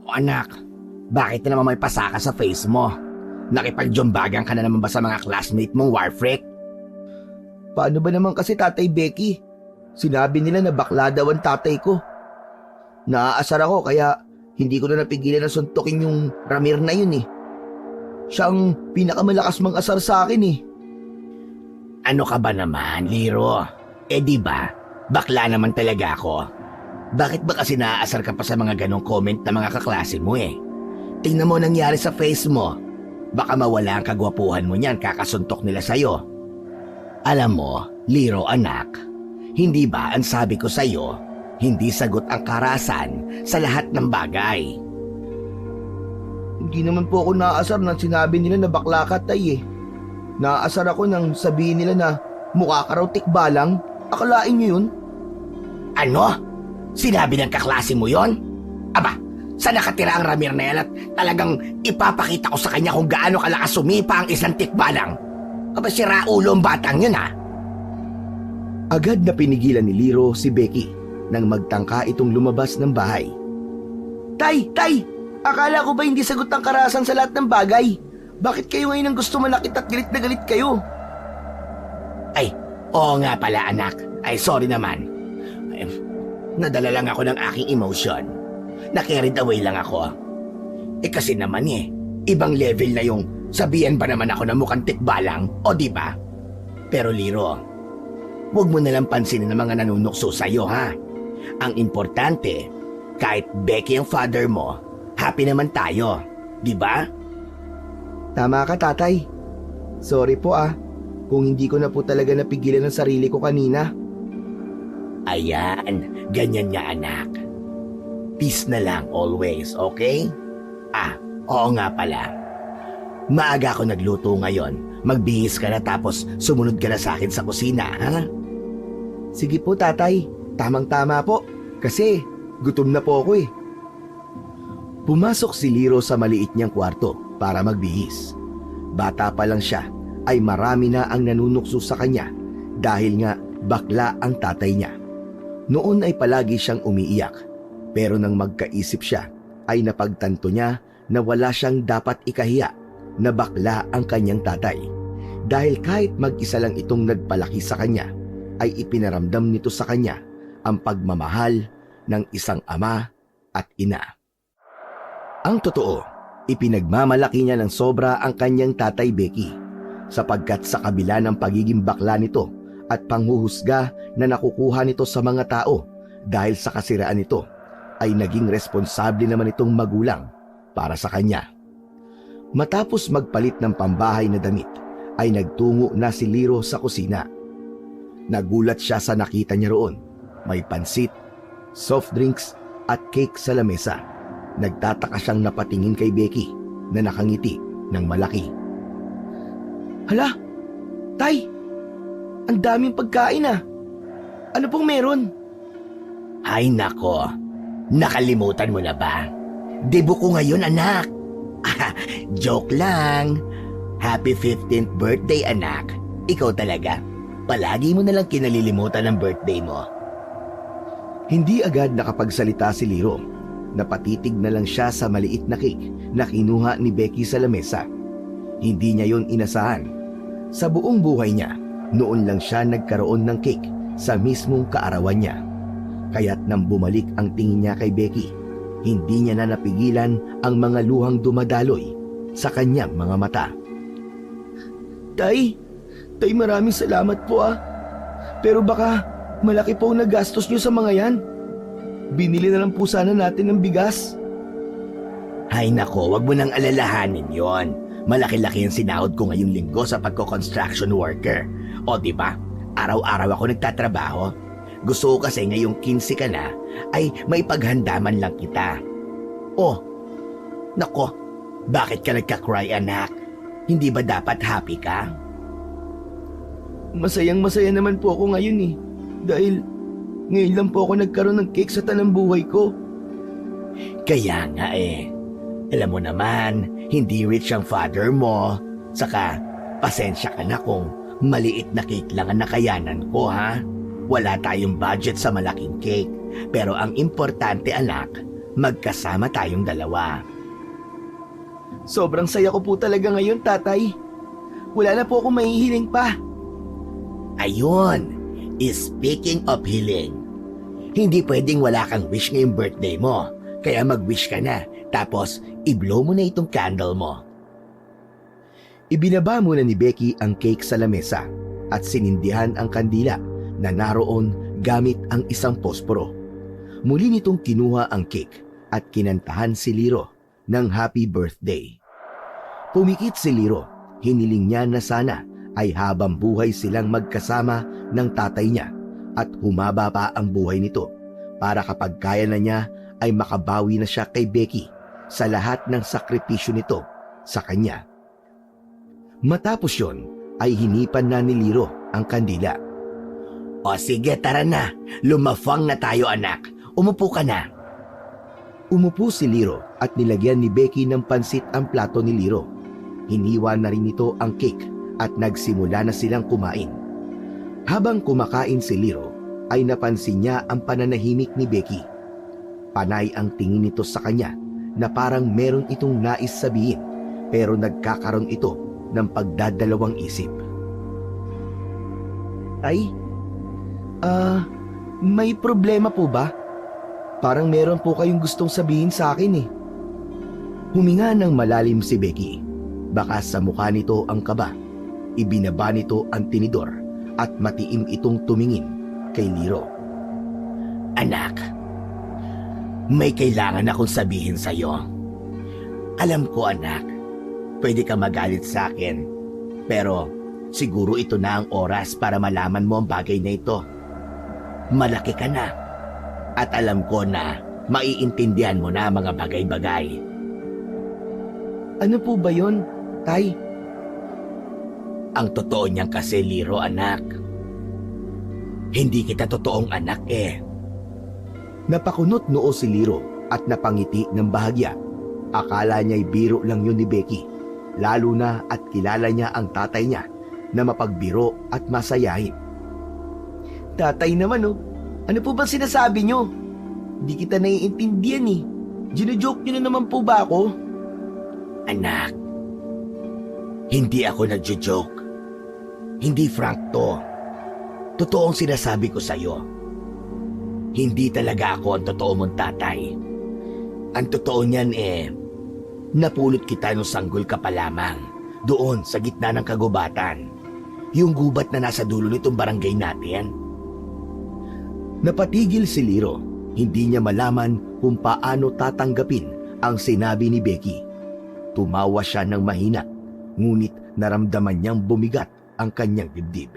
O anak, bakit na naman may pasaka sa face mo? Nakipagdyombagan ka na naman ba sa mga classmate mong warfreak? Paano ba naman kasi Tatay Becky? Sinabi nila na bakla daw ang tatay ko. Naaasar ako kaya hindi ko na napigilan na suntukin yung Ramir na yun eh. Siya ang pinakamalakas mang-asar sa akin eh. Ano ka ba naman, Liro? Di ba? Bakla naman talaga ako. Bakit ba kasi naaasar ka pa sa mga ganong comment na mga kaklase mo eh? Tingnan mo nangyari sa face mo. Baka mawala ang kagwapuhan mo niyan kakasuntok nila sa'yo. Alam mo, Liro anak, hindi ba ang sabi ko sa'yo, hindi sagot ang karahasan sa lahat ng bagay? Hindi naman po ako naaasar nang sinabi nila na bakla ka tay eh. Naaasar ako nang sabihin nila na mukha ka raw tikbalang. Akalain niyo yun? Ano? Sinabi ng kaklase mo yon? Aba, saan nakatira ang Ramir na yan at talagang ipapakita ko sa kanya kung gaano kalakas sumipa ang isang tikbalang? Aba, sira ulo ang batang yun ha? Agad na pinigilan ni Liro si Becky nang magtangka itong lumabas ng bahay. Tay! Tay! Akala ko ba hindi sagot ang karahasan sa lahat ng bagay? Bakit kayo ngayon ang gusto manakit at galit na galit kayo? Ay, oo nga pala anak. Ay, sorry naman. Ay, nadala lang ako ng aking emotion. Na-carried away lang ako. Kasi naman ibang level na yung sabihan ba naman ako na mukhang tikbalang, o di ba? Pero Liro, huwag mo nalang pansinin ng mga nanunukso sa'yo ha. Ang importante, kahit Becky ang father mo, happy naman tayo, di ba? Tama ka tatay. Sorry po kung hindi ko na po talaga napigilan ang sarili ko kanina. Ayan, ganyan nga anak. Peace na lang always, okay? Oo nga pala. Maaga ako nagluto ngayon. Magbihis ka na tapos sumunod ka na sa akin sa kusina, ha? Sige po tatay, tamang-tama po. Kasi gutom na po ako eh. Pumasok si Liro sa maliit niyang kwarto para magbihis. Bata pa lang siya ay marami na ang nanunukso sa kanya dahil nga bakla ang tatay niya. Noon ay palagi siyang umiiyak pero nang magkaisip siya ay napagtanto niya na wala siyang dapat ikahiya na bakla ang kanyang tatay. Dahil kahit mag-isa lang itong nagpalaki sa kanya ay ipinaramdam nito sa kanya ang pagmamahal ng isang ama at ina. Ang totoo, ipinagmamalaki niya ng sobra ang kanyang tatay Becky sapagkat sa kabila ng pagiging bakla nito at panghuhusga na nakukuha nito sa mga tao dahil sa kasiraan nito ay naging responsable naman itong magulang para sa kanya. Matapos magpalit ng pambahay na damit ay nagtungo na si Liro sa kusina. Nagulat siya sa nakita niya roon. May pansit, soft drinks at cake sa lamesa. Nagtataka siyang napatingin kay Becky na nakangiti ng malaki. Hala, tay! Ang daming pagkain Ano pong meron? Ay nako, nakalimutan mo na ba? Debut ko ngayon anak. Joke lang. Happy 15th birthday anak. Ikaw talaga. Palagi mo nalang kinalilimutan ang birthday mo. Hindi agad nakapagsalita si Liro. Napatitig na lang siya sa maliit na cake na kinuha ni Becky sa lamesa. Hindi niya yon inasahan. Sa buong buhay niya, noon lang siya nagkaroon ng cake sa mismong kaarawan niya. Kaya't nang bumalik ang tingin niya kay Becky, hindi niya na napigilan ang mga luhang dumadaloy sa kanyang mga mata. Tay, maraming salamat po Pero baka malaki po ang nagastos niyo sa mga yan. Binili na lang po sana natin ng bigas. Ay nako, wag mo nang alalahanin yon. Malaki-laki ang sinahod ko ngayong linggo sa pagko-construction worker. O di ba? Araw-araw ako nagtatrabaho. Gusto ko kasi ngayong 15 ka na ay may paghandaman lang kita. Oh, nako, bakit ka nagka-cry anak? Hindi ba dapat happy ka? Masayang-masaya naman po ako ngayon Dahil ngayon lang po ako nagkaroon ng cake sa tanang buhay ko. Kaya nga Alam mo naman, hindi rich ang father mo. Saka, pasensya ka na kung maliit na cake lang ang nakayanan ko ha. Wala tayong budget sa malaking cake. Pero ang importante anak, magkasama tayong dalawa. Sobrang saya ko po talaga ngayon, tatay. Wala na po akong mahihiling pa. Ayun, speaking of healing, hindi pwedeng wala kang wish ngayong birthday mo. Kaya mag-wish ka na, tapos i-blow mo na itong candle mo. Ibinaba muna ni Becky ang cake sa lamesa at sinindihan ang kandila na naroon gamit ang isang posporo. Muli nitong kinuha ang cake at kinantahan si Liro ng happy birthday. Pumikit si Liro, hiniling niya na sana ay habang buhay silang magkasama ng tatay niya at humaba pa ang buhay nito para kapag kaya na niya ay makabawi na siya kay Becky sa lahat ng sakripisyo nito sa kanya. Matapos yon ay hinipan na ni Liro ang kandila. O sige, tara na. Lumafang na tayo, anak. Umupo ka na. Umupo si Liro at nilagyan ni Becky ng pansit ang plato ni Liro. Hiniwa na rin nito ang cake at nagsimula na silang kumain. Habang kumakain si Liro, ay napansin niya ang pananahimik ni Becky. Panay ang tingin nito sa kanya na parang meron itong nais sabihin pero nagkakaroon ito ng pagdadalawang isip. Ay, may problema po ba? Parang meron po kayong gustong sabihin sa akin eh. Huminga ng malalim si Becky. Baka sa mukha nito ang kaba. Ibinaba nito ang tinidor at matiim itong tumingin kay Liro. Anak, may kailangan akong sabihin sa'yo. Alam ko, anak, pwede ka magalit sa akin. Pero siguro ito na ang oras para malaman mo ang bagay na ito. Malaki ka na. At alam ko na maiintindihan mo na mga bagay-bagay. Ano po ba yon, Tay? Ang totoo niyang kasi, Liro, anak. Hindi kita totoong anak eh. Napakunot noo si Liro at napangiti ng bahagya. Akala niya'y biro lang yun ni Becky. Lalo na at kilala niya ang tatay niya na mapagbiro at masayahin. Tatay naman oh, ano po bang sinasabi niyo? Di kita naiintindihan eh. Gino-joke niyo na naman po ba ako? Anak, hindi ako nagjo-joke. Hindi frank to. Totoo ang sinasabi ko sa'yo. Hindi talaga ako ang totoo mong tatay. Ang totoo niyan napulot kita nung sanggol ka pa lamang. Doon sa gitna ng kagubatan. Yung gubat na nasa dulo nitong barangay natin. Napatigil si Liro. Hindi niya malaman kung paano tatanggapin ang sinabi ni Becky. Tumawa siya ng mahina, ngunit naramdaman niyang bumigat ang kanyang dibdib.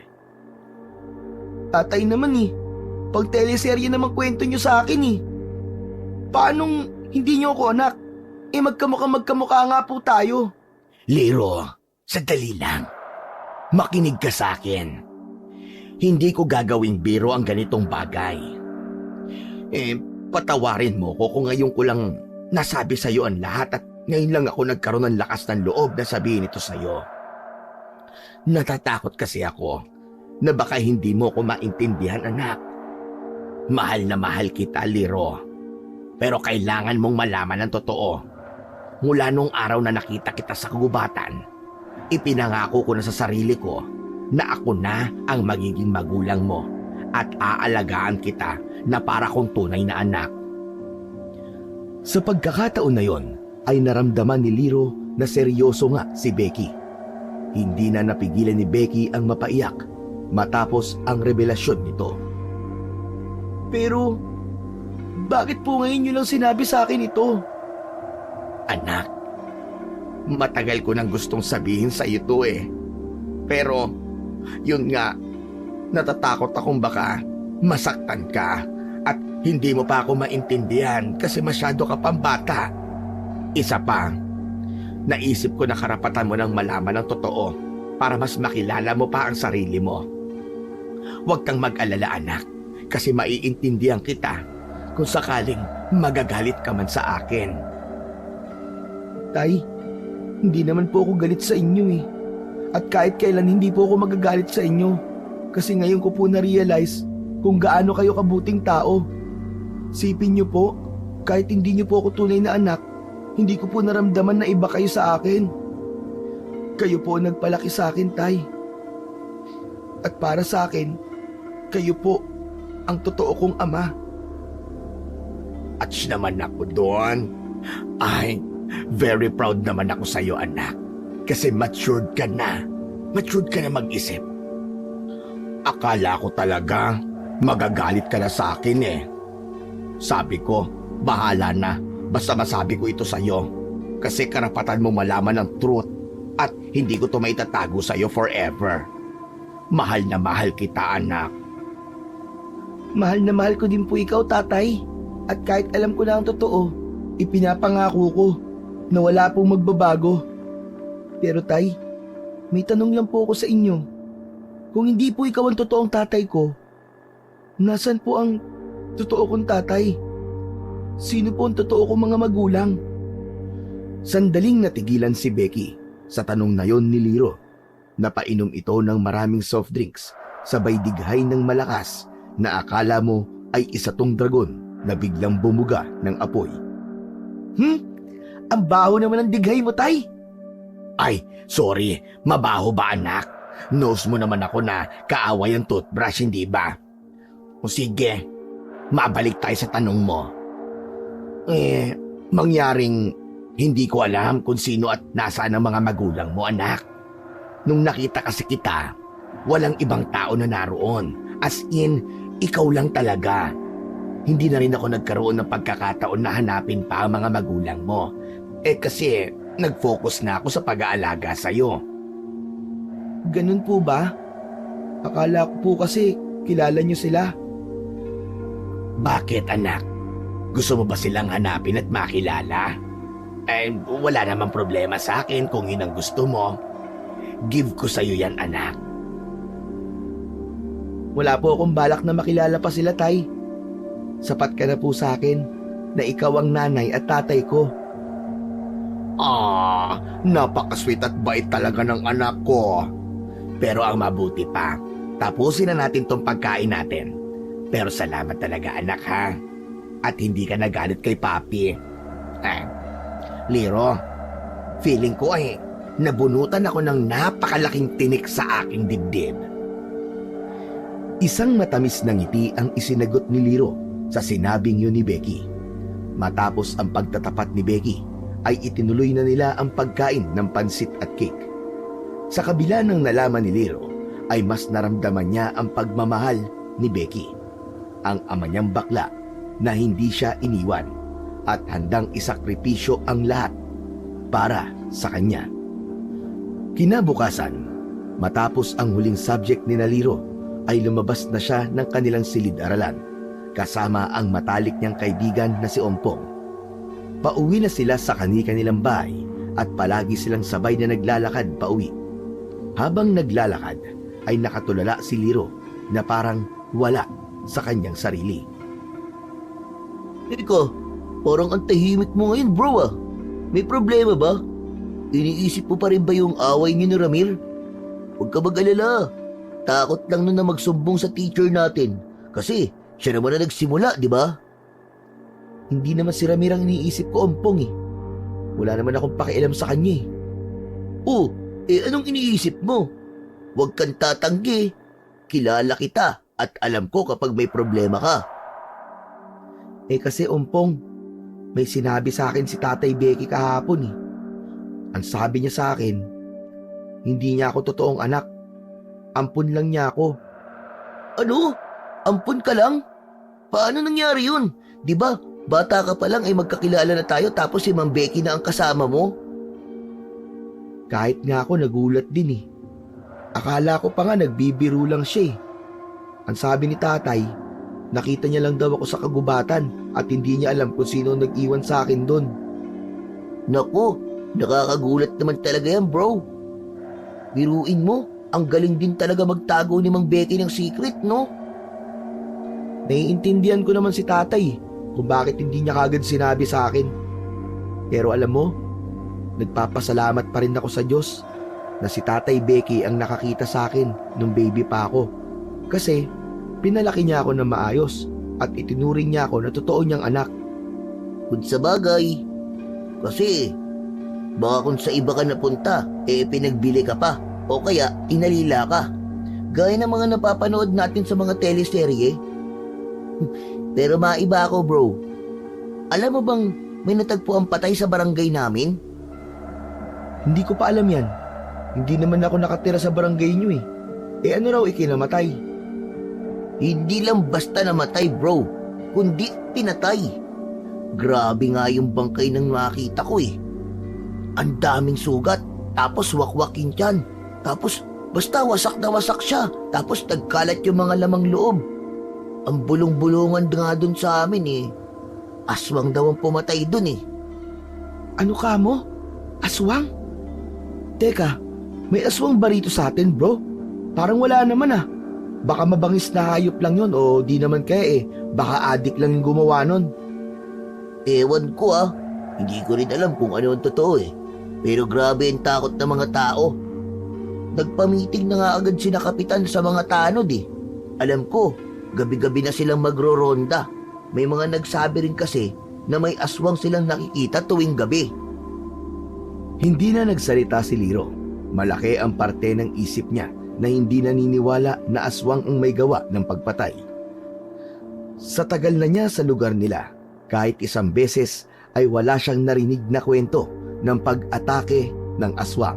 Tatay naman eh, pag teleserye naman kwento niyo sa akin eh. Paanong hindi niyo ako anak? Magkamukha nga po tayo. Liro, sandali lang. Makinig ka sa akin. Hindi ko gagawing biro ang ganitong bagay. Patawarin mo ko kung ngayon ko lang nasabi sa'yo ang lahat at ngayon lang ako nagkaroon ng lakas ng loob na sabihin ito sa'yo. Natatakot kasi ako na baka hindi mo ko maintindihan, anak. Mahal na mahal kita, Liro. Pero kailangan mong malaman ang totoo. Mula nung araw na nakita kita sa kagubatan, ipinangako ko na sa sarili ko na ako na ang magiging magulang mo at aalagaan kita na para kong tunay na anak. Sa pagkakataon na yon, ay naramdaman ni Liro na seryoso nga si Becky. Hindi na napigilan ni Becky ang mapaiyak matapos ang revelasyon nito. Pero, bakit po ngayon nyo lang sinabi sa akin ito? Anak, matagal ko nang gustong sabihin sa iyo to eh. Pero, yun nga, natatakot akong baka masaktan ka at hindi mo pa ako maintindihan kasi masyado ka pang bata. Isa pa, naisip ko na karapatan mo nang malaman ang totoo para mas makilala mo pa ang sarili mo. Huwag kang mag-alala, anak, kasi maiintindihan kita kung sakaling magagalit ka man sa akin. Tay, hindi naman po ako galit sa inyo eh. At kahit kailan hindi po ako magagalit sa inyo. Kasi ngayon ko po na-realize kung gaano kayo kabuting tao. Sipin niyo po, Kahit hindi niyo po ako tunay na anak, hindi ko po naramdaman na iba kayo sa akin. Kayo po ang nagpalaki sa akin, Tay. At para sa akin, kayo po ang totoo kong ama. At naman ako doon. Ay, very proud naman ako sa'yo, anak. Kasi matured ka na. Matured ka na mag-isip. Akala ko talaga magagalit ka na sa akin eh. Sabi ko, bahala na. Basta masabi ko ito sa'yo. Kasi karapatan mo malaman ang truth. At hindi ko ito maitatago sa'yo forever. Mahal na mahal kita, anak. Mahal na mahal ko din po ikaw, Tatay. At kahit alam ko na ang totoo, ipinapangako ko na wala pong magbabago. Pero Tay, may tanong lang po ako sa inyo. Kung hindi po ikaw ang totoong tatay ko, nasan po ang totoo kong tatay? Sino po ang totoo kong mga magulang? Sandaling natigilan si Becky sa tanong na yon ni Liro. Napainom ito ng maraming soft drinks, sabay dighay ng malakas na akala mo ay isa tong dragon na biglang bumuga ng apoy. Ang baho naman ng dighay mo, Tay! Ay, sorry. Mabaho ba, anak? Knows mo naman ako na kaaway ang toothbrush, hindi ba? O sige, mabalik tayo sa tanong mo. Mangyaring hindi ko alam kung sino at nasaan ang mga magulang mo, anak. Nung nakita kasi kita, walang ibang tao na naroon. As in, ikaw lang talaga. Hindi na rin ako nagkaroon ng pagkakataon na hanapin pa ang mga magulang mo. Kasi nag-focus na ako sa pag-aalaga sa'yo. Ganun po ba? Akala ko po kasi kilala niyo sila. Bakit, anak? Gusto mo ba silang hanapin at makilala? Wala namang problema sa akin kung yun ang gusto mo. Give ko sa'yo yan, anak. Wala po akong balak na makilala pa sila, Tay. Sapat ka na po sa akin na ikaw ang nanay at tatay ko. Napakasweet at bait talaga ng anak ko. Pero ang mabuti pa, tapusin na natin tong pagkain natin. Pero salamat talaga, anak, ha? At hindi ka nagalit kay Papi. Liro, feeling ko nabunutan ako ng napakalaking tinik sa aking dibdib. Isang matamis na ngiti ang isinagot ni Liro sa sinabing yun ni Becky. Matapos ang pagtatapat ni Becky, ay itinuloy na nila ang pagkain ng pansit at cake. Sa kabila ng nalaman ni Liro, ay mas naramdaman niya ang pagmamahal ni Becky, ang ama niyang bakla na hindi siya iniwan at handang isakripisyo ang lahat para sa kanya. Kinabukasan, matapos ang huling subject ni Liro, ay lumabas na siya ng kanilang silid-aralan kasama ang matalik niyang kaibigan na si Ompong. Pauwi na sila sa kanilang bahay at palagi silang sabay na naglalakad pauwi. Habang naglalakad ay nakatulala si Liro na parang wala sa kanyang sarili. Ika, parang ang tahimik mo ngayon, bro. May problema ba? Iniisip mo pa rin ba yung away niyo ni Ramir? Huwag ka mag-alala. Takot lang nun na magsumbong sa teacher natin. Kasi siya naman na nagsimula, di ba? Hindi naman si Ramir ang iniisip ko, Ompong eh. Wala naman akong pakialam sa kanya eh. Oh, anong iniisip mo? Huwag kang tatanggi. Kilala kita at alam ko kapag may problema ka. Kasi Ompong, may sinabi sa akin si Tatay Becky kahapon eh. Ang sabi niya sa akin, hindi niya ako totoong anak. Ampun lang niya ako. Ano? Ampun ka lang? Paano nangyari yun? Di ba, bata ka pa lang ay magkakilala na tayo tapos si Ma'am Becky na ang kasama mo? Kahit nga ako nagulat din eh. Akala ko pa nga nagbibiro lang siya eh. Ang sabi ni Tatay, nakita niya lang daw ako sa kagubatan at hindi niya alam kung sino nag-iwan sa akin doon. Naku, nakakagulat naman talaga yan, bro. Biruin mo, ang galing din talaga magtago ni Mang Becky ng secret, no? Naiintindihan ko naman si Tatay kung bakit hindi niya kagad sinabi sa akin. Pero alam mo, nagpapasalamat pa rin ako sa Diyos na si Tatay Becky ang nakakita sa akin nung baby pa ako. Kasi pinalaki niya ako ng maayos at itinuring niya ako na totoo niyang anak. Kung sa bagay. Kasi, baka kung sa iba ka napunta, pinagbili ka pa. O kaya, inalila ka. Gaya ng mga napapanood natin sa mga teleserye. Pero maiba ako, bro. Alam mo bang may natagpuan patay sa barangay namin? Hindi ko pa alam yan. Hindi naman ako nakatira sa barangay nyo eh. Ano raw ikinamatay? Hindi lang basta namatay, bro. Kundi pinatay. Grabe nga yung bangkay ng nakita ko eh. Ang daming sugat. Tapos wakwakin tiyan. Tapos basta wasak na wasak siya. Tapos nagkalat yung mga lamang loob. Ang bulong-bulungan nga dun sa amin eh. Aswang daw ang pumatay dun eh. Ano ka mo? Aswang? Teka, may aswang ba rito sa atin, bro? Parang wala naman ah. Baka mabangis na hayop lang yun o di naman kaya eh. Baka adik lang yung gumawa nun. Ewan ko ah. Hindi ko rin alam kung ano ang totoo eh. Pero grabe ang takot ng mga tao. Nagpamiting na nga agad sina kapitan sa mga tanod eh. Alam ko, gabi-gabi na silang magro-ronda. May mga nagsabi rin kasi na may aswang silang nakikita tuwing gabi. Hindi na nagsalita si Liro. Malaki ang parte ng isip niya na hindi naniniwala na aswang ang may gawa ng pagpatay. Sa tagal na niya sa lugar nila, kahit isang beses ay wala siyang narinig na kwento ng pag-atake ng aswang.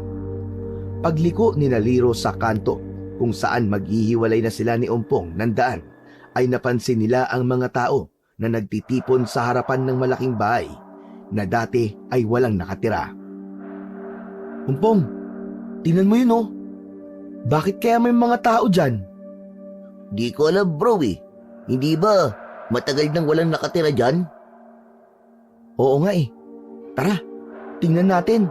Pagliko ni Liro sa kanto kung saan maghihiwalay na sila ni Umpong ng daan, ay napansin nila ang mga tao na nagtitipon sa harapan ng malaking bahay na dati ay walang nakatira. Umpong, tingnan mo yun oh. Bakit kaya may mga tao dyan? Di ko alam bro eh. Hindi ba matagal nang walang nakatira dyan? Oo nga eh. Tara, tingnan natin.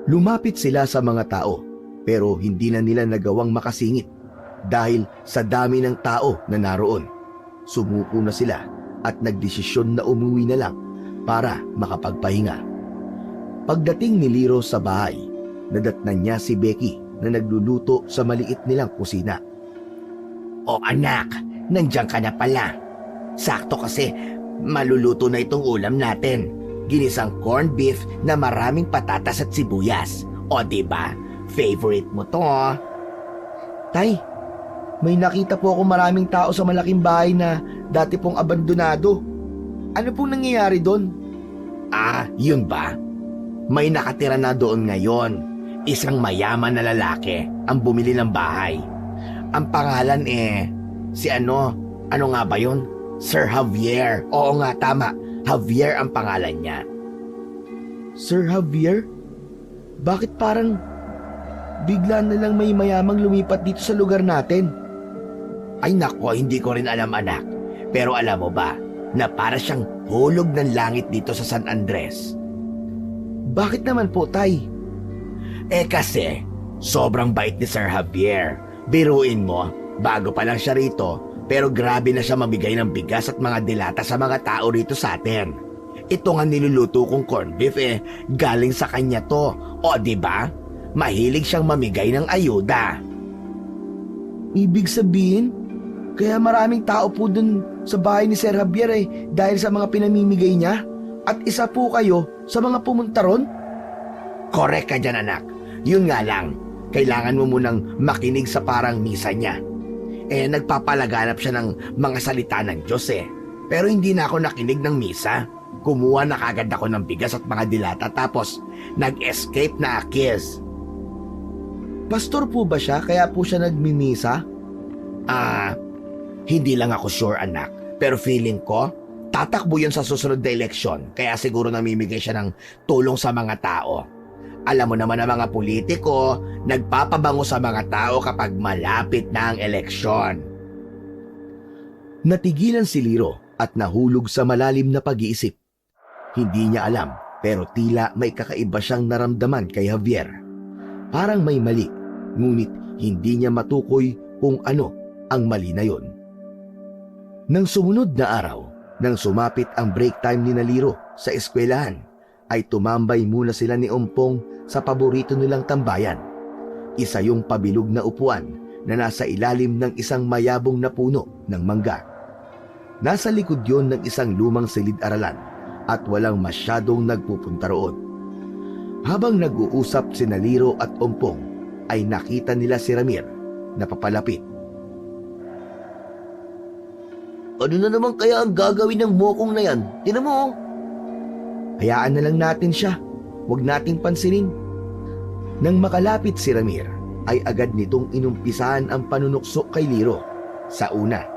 Lumapit sila sa mga tao pero hindi na nila nagawang makasingit dahil sa dami ng tao na naroon. Sumuko na sila at nagdesisyon na umuwi na lang para makapagpahinga. Pagdating ni Liro sa bahay, nadatnan niya si Becky na nagluluto sa maliit nilang kusina. O anak, nandiyan ka na pala. Sakto kasi maluluto na itong ulam natin. Ginisang corned beef na maraming patatas at sibuyas. O diba, favorite mo to. Tay, may nakita po ako maraming tao sa malaking bahay na dati pong abandonado. Ano pong nangyayari doon? Ah, yun ba? May nakatira na doon ngayon. Isang mayaman na lalaki ang bumili ng bahay. Ang pangalan si ano nga ba yun? Sir Javier. Oo nga, tama. Javier ang pangalan niya. Sir Javier? Bakit parang bigla na lang may mayamang lumipat dito sa lugar natin? Ay nako, hindi ko rin alam anak. Pero alam mo ba na para siyang hulog ng langit dito sa San Andres? Bakit naman po, tay? Kasi sobrang bait ni Sir Javier. Biruin mo, bago pa lang siya rito, pero grabe na siya mamigay ng bigas at mga dilata sa mga tao rito sa atin. Ito nga niluluto kong corned beef galing sa kanya to. O diba? Mahilig siyang mamigay ng ayuda. Ibig sabihin, kaya maraming tao po dun sa bahay ni Sir Javier dahil sa mga pinamimigay niya? At isa po kayo sa mga pumunta ron? Correct ka dyan anak. Yun nga lang, kailangan mo munang makinig sa parang misa niya. Nagpapalaganap siya ng mga salita ng Diyos Pero hindi na ako nakinig ng misa. Kumuha na kagad ako ng bigas at mga dilata tapos nag-escape na akis. Pastor po ba siya kaya po siya nagmimisa? Hindi lang ako sure anak. Pero feeling ko, tatakbo yun sa susunod na eleksyon. Kaya siguro namimigay siya ng tulong sa mga tao. Alam mo naman ang mga politiko, nagpapabango sa mga tao kapag malapit na ang eleksyon. Natigilan si Liro at nahulog sa malalim na pag-iisip. Hindi niya alam pero tila may kakaiba siyang naramdaman kay Javier. Parang may mali, ngunit hindi niya matukoy kung ano ang mali na yon. Nang sumunod na araw, nang sumapit ang break time ni Liro sa eskwelahan, ay tumambay muna sila ni Umpong sa paborito nilang tambayan. Isa yung pabilog na upuan na nasa ilalim ng isang mayabong na puno ng mangga. Nasa likod yon ng isang lumang silid-aralan at walang masyadong nagpupunta roon. Habang nag-uusap sina Liro at Ompong, ay nakita nila si Ramir na papalapit. Ano na naman kaya ang gagawin ng mokong na yan? Tinan mo oh. Hayaan na lang natin siya. Huwag nating pansinin. Nang makalapit si Ramir, ay agad nitong inumpisahan ang panunukso kay Liro. Sa una,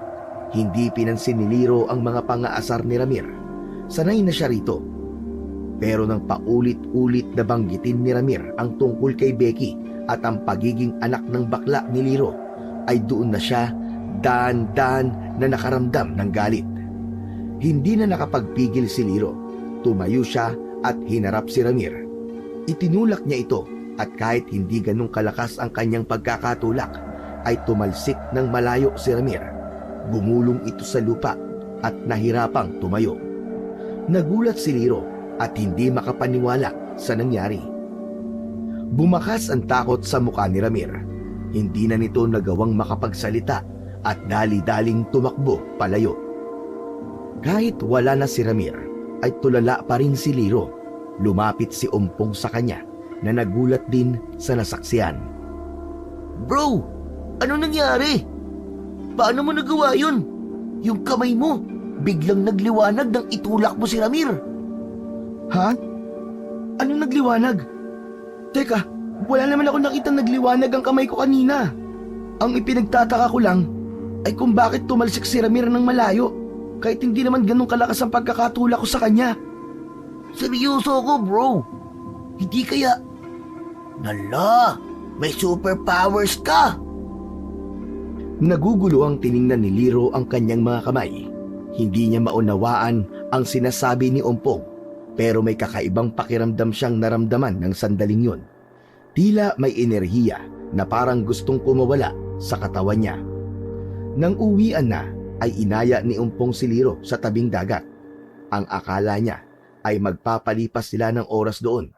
hindi pinansin ni Liro ang mga pangaasar ni Ramir. Sanay na siya rito. Pero nang paulit-ulit na banggitin ni Ramir ang tungkol kay Becky at ang pagiging anak ng bakla ni Liro, ay doon na siya daan-daan na nakaramdam ng galit. Hindi na nakapagpigil si Liro. Tumayo siya at hinarap si Ramir. Itinulak niya ito at kahit hindi ganong kalakas ang kanyang pagkakatulak, ay tumalsik ng malayo si Ramir. Gumulong ito sa lupa at nahirapang tumayo. Nagulat si Liro at hindi makapaniwala sa nangyari. Bumakas ang takot sa mukha ni Ramir. Hindi na nito nagawang makapagsalita at dali-daling tumakbo palayo. Kahit wala na si Ramir, ay tulala pa rin si Liro. Lumapit si Ompong sa kanya na nagulat din sa nasaksihan. Bro, ano nangyari? Paano mo nagawa yun? Yung kamay mo, biglang nagliwanag nang itulak mo si Ramir. Ha? Ano nagliwanag? Teka, wala naman ako nakitang nagliwanag ang kamay ko kanina. Ang ipinagtataka ko lang ay kung bakit tumalsik si Ramir ng malayo, kahit hindi naman ganun kalakas ang pagkakatulak ko sa kanya. Seryoso ako, bro. Hindi kaya... Nala, may superpowers ka. Nagugulo ang tiningnan ni Liro ang kanyang mga kamay. Hindi niya maunawaan ang sinasabi ni Ompong, pero may kakaibang pakiramdam siyang naramdaman ng sandaling yun. Tila may enerhiya na parang gustong kumawala sa katawan niya. Nang uwian na, ay inaya ni Ompong si Liro sa tabing dagat. Ang akala niya ay magpapalipas sila ng oras doon,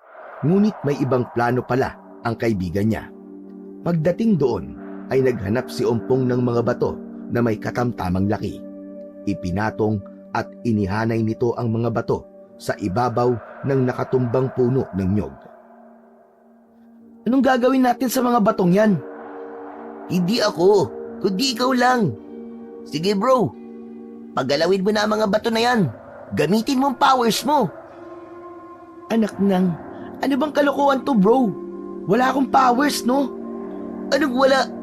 ngunit may ibang plano pala ang kaibigan niya. Pagdating doon, ay naghanap si Ompong ng mga bato na may katamtamang laki. Ipinatong at inihanay nito ang mga bato sa ibabaw ng nakatumbang puno ng nyog. Anong gagawin natin sa mga batong yan? Hindi ako, kundi ikaw lang. Sige bro, paggalawin mo na ang mga bato na yan. Gamitin mo ang powers mo. Anak nang, ano bang kalokohan to bro? Wala akong powers, no? Anong wala?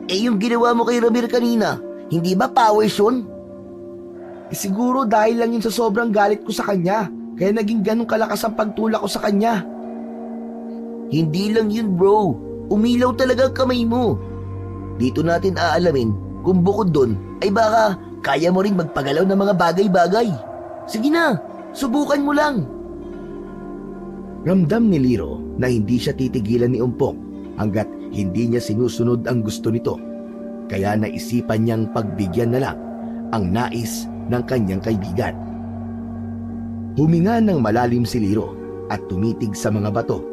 Eh yung ginawa mo kay Ramir kanina, hindi ba powers yun? Siguro dahil lang yun sa sobrang galit ko sa kanya, kaya naging ganun kalakas ang pagtulak ko sa kanya. Hindi lang yun bro, umilaw talaga ang kamay mo. Dito natin aalamin kung bukod doon ay baka kaya mo rin magpagalaw ng mga bagay-bagay. Sige na, subukan mo lang. Ramdam ni Liro na hindi siya titigilan ni Ompong hanggat hindi niya sinusunod ang gusto nito. Kaya naisipan niyang pagbigyan na lang ang nais ng kanyang kaibigan. Huminga ng malalim si Liro at tumitig sa mga bato.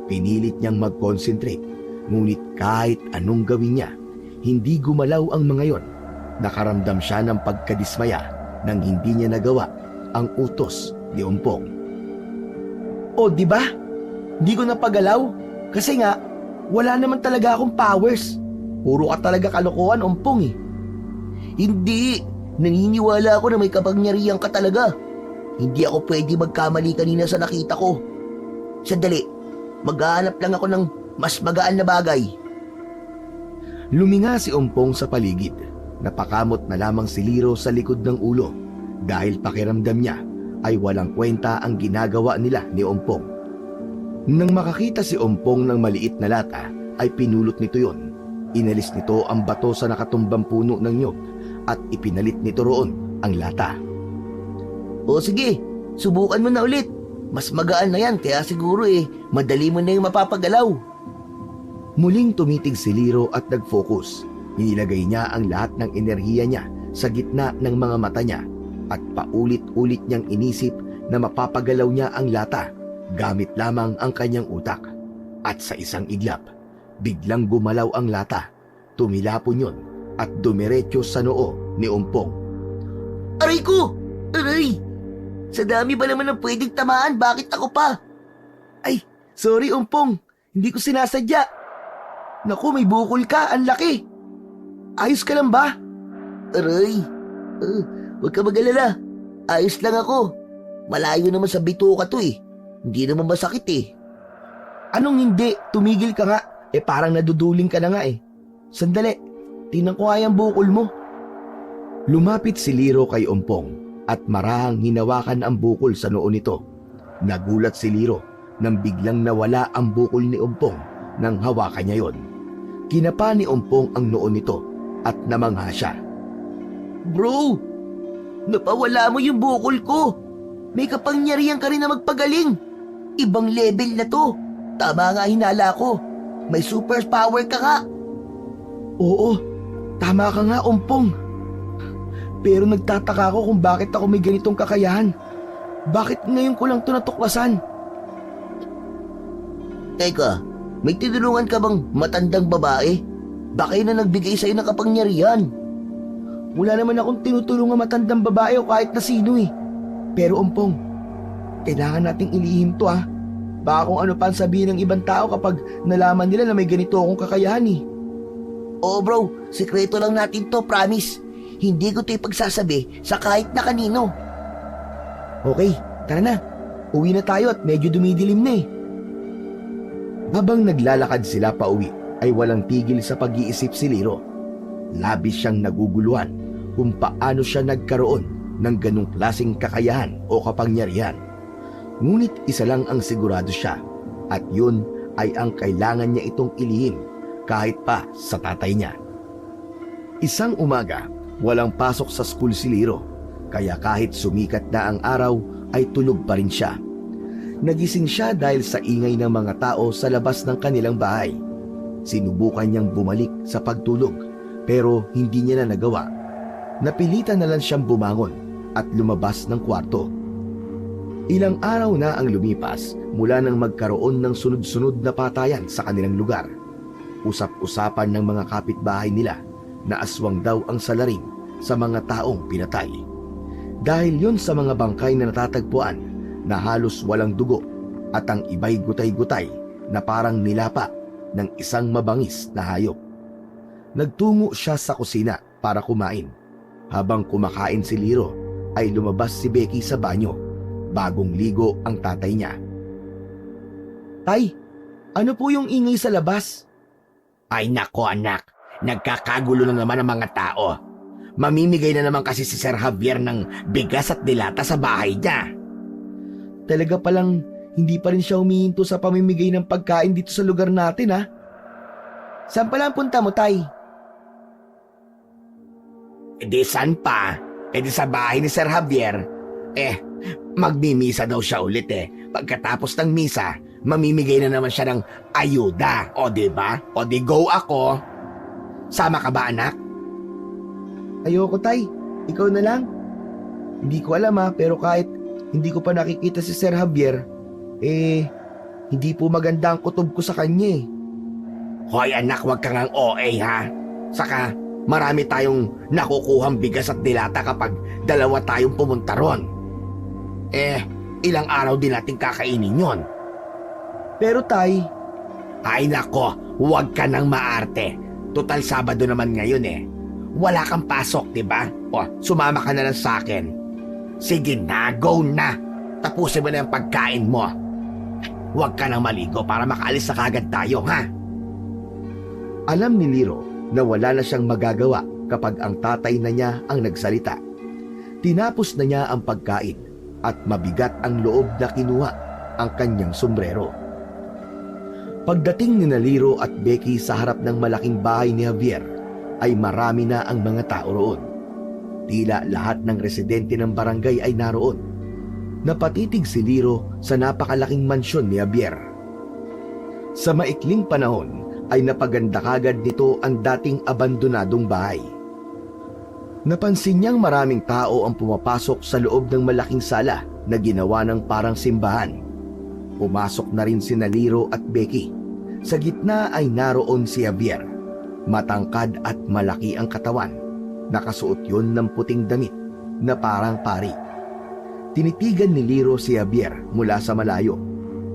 Pinilit niyang mag-concentrate, ngunit kahit anong gawin niya, hindi gumalaw ang mga yon. Nakaramdam siya ng pagkadismaya nang hindi niya nagawa ang utos ni Ompong. O, di ba? Hindi ko napagalaw kasi nga wala naman talaga akong powers. Puro ka talaga kalokohan, Ompong eh. Hindi, naniniwala ako na may kapangyarihan ka talaga. Hindi ako pwede magkamali kanina sa nakita ko. Sandali, maghahanap lang ako ng mas magaan na bagay. Luminga si Ompong sa paligid. Napakamot na lamang si Liro sa likod ng ulo dahil pakiramdam niya ay walang kwenta ang ginagawa nila ni Ompong. Nang makakita si Ompong ng maliit na lata, ay pinulot nito yon. Inalis nito ang bato sa nakatumbang puno ng nyog at ipinalit nito roon ang lata. O sige, subukan mo na ulit. Mas magaan na yan kaya siguro madali mo na yung mapapagalaw. Muling tumitig si Liro at nag-focus. Inilagay niya ang lahat ng enerhiya niya sa gitna ng mga mata niya at paulit-ulit niyang inisip na mapapagalaw niya ang lata gamit lamang ang kanyang utak. At sa isang iglap, biglang gumalaw ang lata. Tumilapon yun at dumiretso sa noo ni Ompong. Aray ko! Aray! Sa dami ba naman ng pwedeng tamaan, bakit ako pa? Ay, sorry Umpong. Hindi ko sinasadya. Naku, may bukol ka. Ang laki. Ayos ka lang ba? Aray! Huwag ka mag-alala. Ayos lang ako. Malayo naman sa bituka to eh. Hindi naman masakit eh. Anong hindi? Tumigil ka nga. Parang naduduling ka na nga eh. Sandali. Tingnan ko nga yung bukol mo. Lumapit si Liro kay Umpong at marahang hinawakan ang bukol sa noo nito. Nagulat si Liro nang biglang nawala ang bukol ni Umpong nang hawakan niya yon. Kinapa ni Umpong ang noo nito at namangha siya. Bro! Napawala mo yung bukol ko. May kapangyarihan ka rin na magpagaling. Ibang level na to. Tama nga hinala ko. May superpower ka nga. Oo, tama ka nga Umpong. Pero nagtataka ako kung bakit ako may ganitong kakayahan. Bakit ngayon ko lang ito natuklasan? Teka, may tinulungan ka bang matandang babae? Baka yun na nagbigay sa'yo ng kapangyarihan. Wala naman akong tinutulungan matandang babae o kahit na sino eh. Pero Umpong, kailangan nating ilihim to ha. Baka kung ano pa ang sabihin ng ibang tao kapag nalaman nila na may ganito akong kakayahan eh. Oo bro, sikreto lang natin to, promise. Hindi ko ito ipagsasabi sa kahit na kanino. Okay, tara na. Uwi na tayo at medyo dumidilim na eh. Habang naglalakad sila pa uwi, ay walang tigil sa pag-iisip si Liro. Labis siyang naguguluhan kung paano siya nagkaroon ng ganong klaseng kakayahan o kapangyarihan. Ngunit isa lang ang sigurado siya, at yun ay ang kailangan niya itong ilihim kahit pa sa tatay niya. Isang umaga, walang pasok sa school si Liro, kaya kahit sumikat na ang araw ay tulog pa rin siya. Nagising siya dahil sa ingay ng mga tao sa labas ng kanilang bahay. Sinubukan niyang bumalik sa pagtulog pero hindi niya na nagawa. Napilitan na lang siyang bumangon at lumabas ng kwarto. Ilang araw na ang lumipas mula nang magkaroon ng sunod-sunod na patayan sa kanilang lugar. Usap-usapan ng mga kapitbahay nila na aswang daw ang salarin sa mga taong pinatay. Dahil yon sa mga bangkay na natatagpuan na halos walang dugo at ang iba'y gutay-gutay na parang nilapa ng isang mabangis na hayop. Nagtungo siya sa kusina para kumain. Habang kumakain si Liro ay lumabas si Becky sa banyo. Bagong ligo ang tatay niya. Tay, ano po yung ingay sa labas? Ay nako anak, nagkakagulo na naman ang mga tao. Mamimigay na naman kasi si Sir Javier ng bigas at dilata sa bahay niya. Talaga palang hindi pa rin siya humihinto sa pamimigay ng pagkain dito sa lugar natin ha? Saan pala ang punta mo, tay? E di saan pa? E di sa bahay ni Sir Javier. Magmimisa daw siya ulit eh. Pagkatapos ng misa, mamimigay na naman siya ng ayuda. O diba? O di go ako. Sama ka ba anak? Ayoko, tay. Ikaw na lang. Hindi ko alam ha, pero kahit hindi ko pa nakikita si Sir Javier, hindi po maganda ang kutob ko sa kanya eh. Hoy anak, wag kang ang OA ha. Saka marami tayong nakukuhang bigas at dilata kapag dalawa tayong pumunta ron. Ilang araw din natin kakainin yon. Pero tay, Ay nako, wag ka nang maarte. Total Sabado naman ngayon eh. Wala kang pasok, diba? O, sumama ka na lang sa akin. Sige na, go na. Tapusin mo na yung pagkain mo. Huwag ka nang maligo para makaalis na kagad tayo, ha? alam ni Liro na wala na siyang magagawa kapag ang tatay na niya ang nagsalita. Tinapos na niya ang pagkain at mabigat ang loob na kinuha ang kanyang sombrero. Pagdating ni Liro at Becky sa harap ng malaking bahay ni Javier, ay marami na ang mga tao roon. Tila lahat ng residente ng barangay ay naroon. Napatitig si Liro sa napakalaking mansyon ni Javier. Sa maikling panahon ay napaganda kagad nito ang dating abandonadong bahay. Napansin niyang maraming tao ang pumapasok sa loob ng malaking sala na ginawa ng parang simbahan. Pumasok na rin sina Liro at Becky. Sa gitna ay naroon si Javier. Matangkad at malaki ang katawan. Nakasuot yun ng puting damit na parang pari. Tinitigan ni Liro si Javier mula sa malayo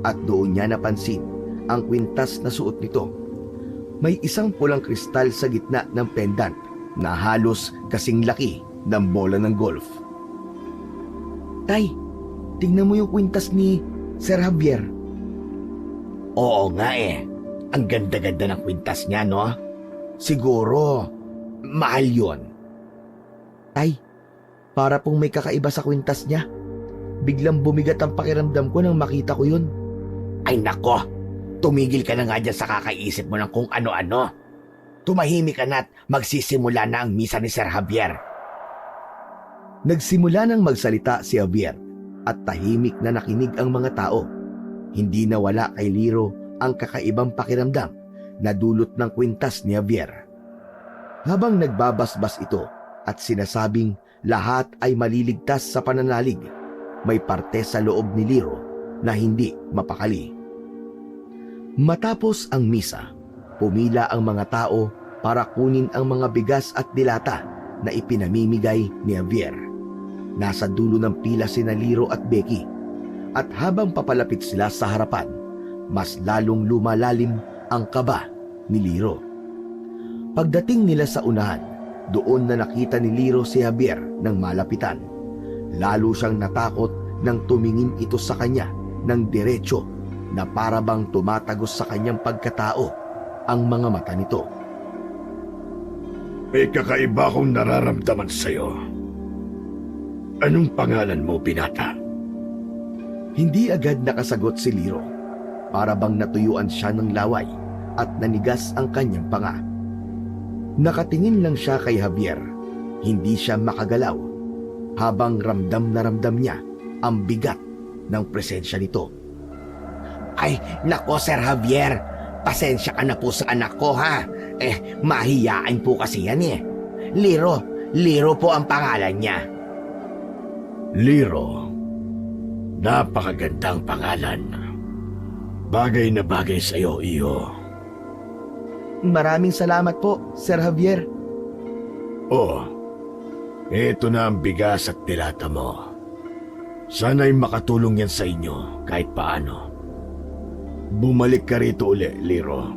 at doon niya napansin ang kwintas na suot nito. May isang pulang kristal sa gitna ng pendant na halos kasing laki ng bola ng golf. Tay, tingnan mo yung kwintas ni Sir Javier. Oo nga eh. Ang ganda-ganda ng kwintas niya, no? Siguro, mahal yun. Tay, para pong may kakaiba sa kwintas niya. Biglang bumigat ang pakiramdam ko nang makita ko yun. Ay nako, tumigil ka na nga dyan sa kakaisip mo ng kung ano-ano. Tumahimik ka na at magsisimula na ang misa ni Sir Javier. Nagsimula nang magsalita si Javier at tahimik na nakinig ang mga tao. Hindi nawala kay Liro ang kakaibang pakiramdam na dulot ng kwintas ni Javier. Habang nagbabasbas ito at sinasabing lahat ay maliligtas sa pananalig, may parte sa loob ni Liro na hindi mapakali. Matapos ang misa, pumila ang mga tao para kunin ang mga bigas at dilata na ipinamimigay ni Javier. Nasa dulo ng pila sina Liro at Becky, at habang papalapit sila sa harapan, mas lalong lumalalim ang kaba ni Liro. Pagdating nila sa unahan, doon na nakita ni Liro si Javier ng malapitan. Lalo siyang natakot nang tumingin ito sa kanya ng diretso na para bang tumatagos sa kanyang pagkatao ang mga mata nito. May kakaiba akong nararamdaman sa'yo. Anong pangalan mo, binata? Hindi agad nakasagot si Liro. Para bang natuyuan siya ng laway at nanigas ang kanyang panga. Nakatingin lang siya kay Javier. Hindi siya makagalaw habang ramdam na ramdam niya ang bigat ng presensya nito. Ay, nako Sir Javier, pasensya ka na po sa anak ko ha. Mahiyaan po kasi yan eh. Liro po ang pangalan niya. Liro, napakagandang pangalan. Bagay na bagay sa'yo, iyo. Maraming salamat po, Sir Javier. Oh, eto na ang bigas at dilata mo. Sana'y makatulong yan sa inyo kahit paano. Bumalik ka rito uli, Liro.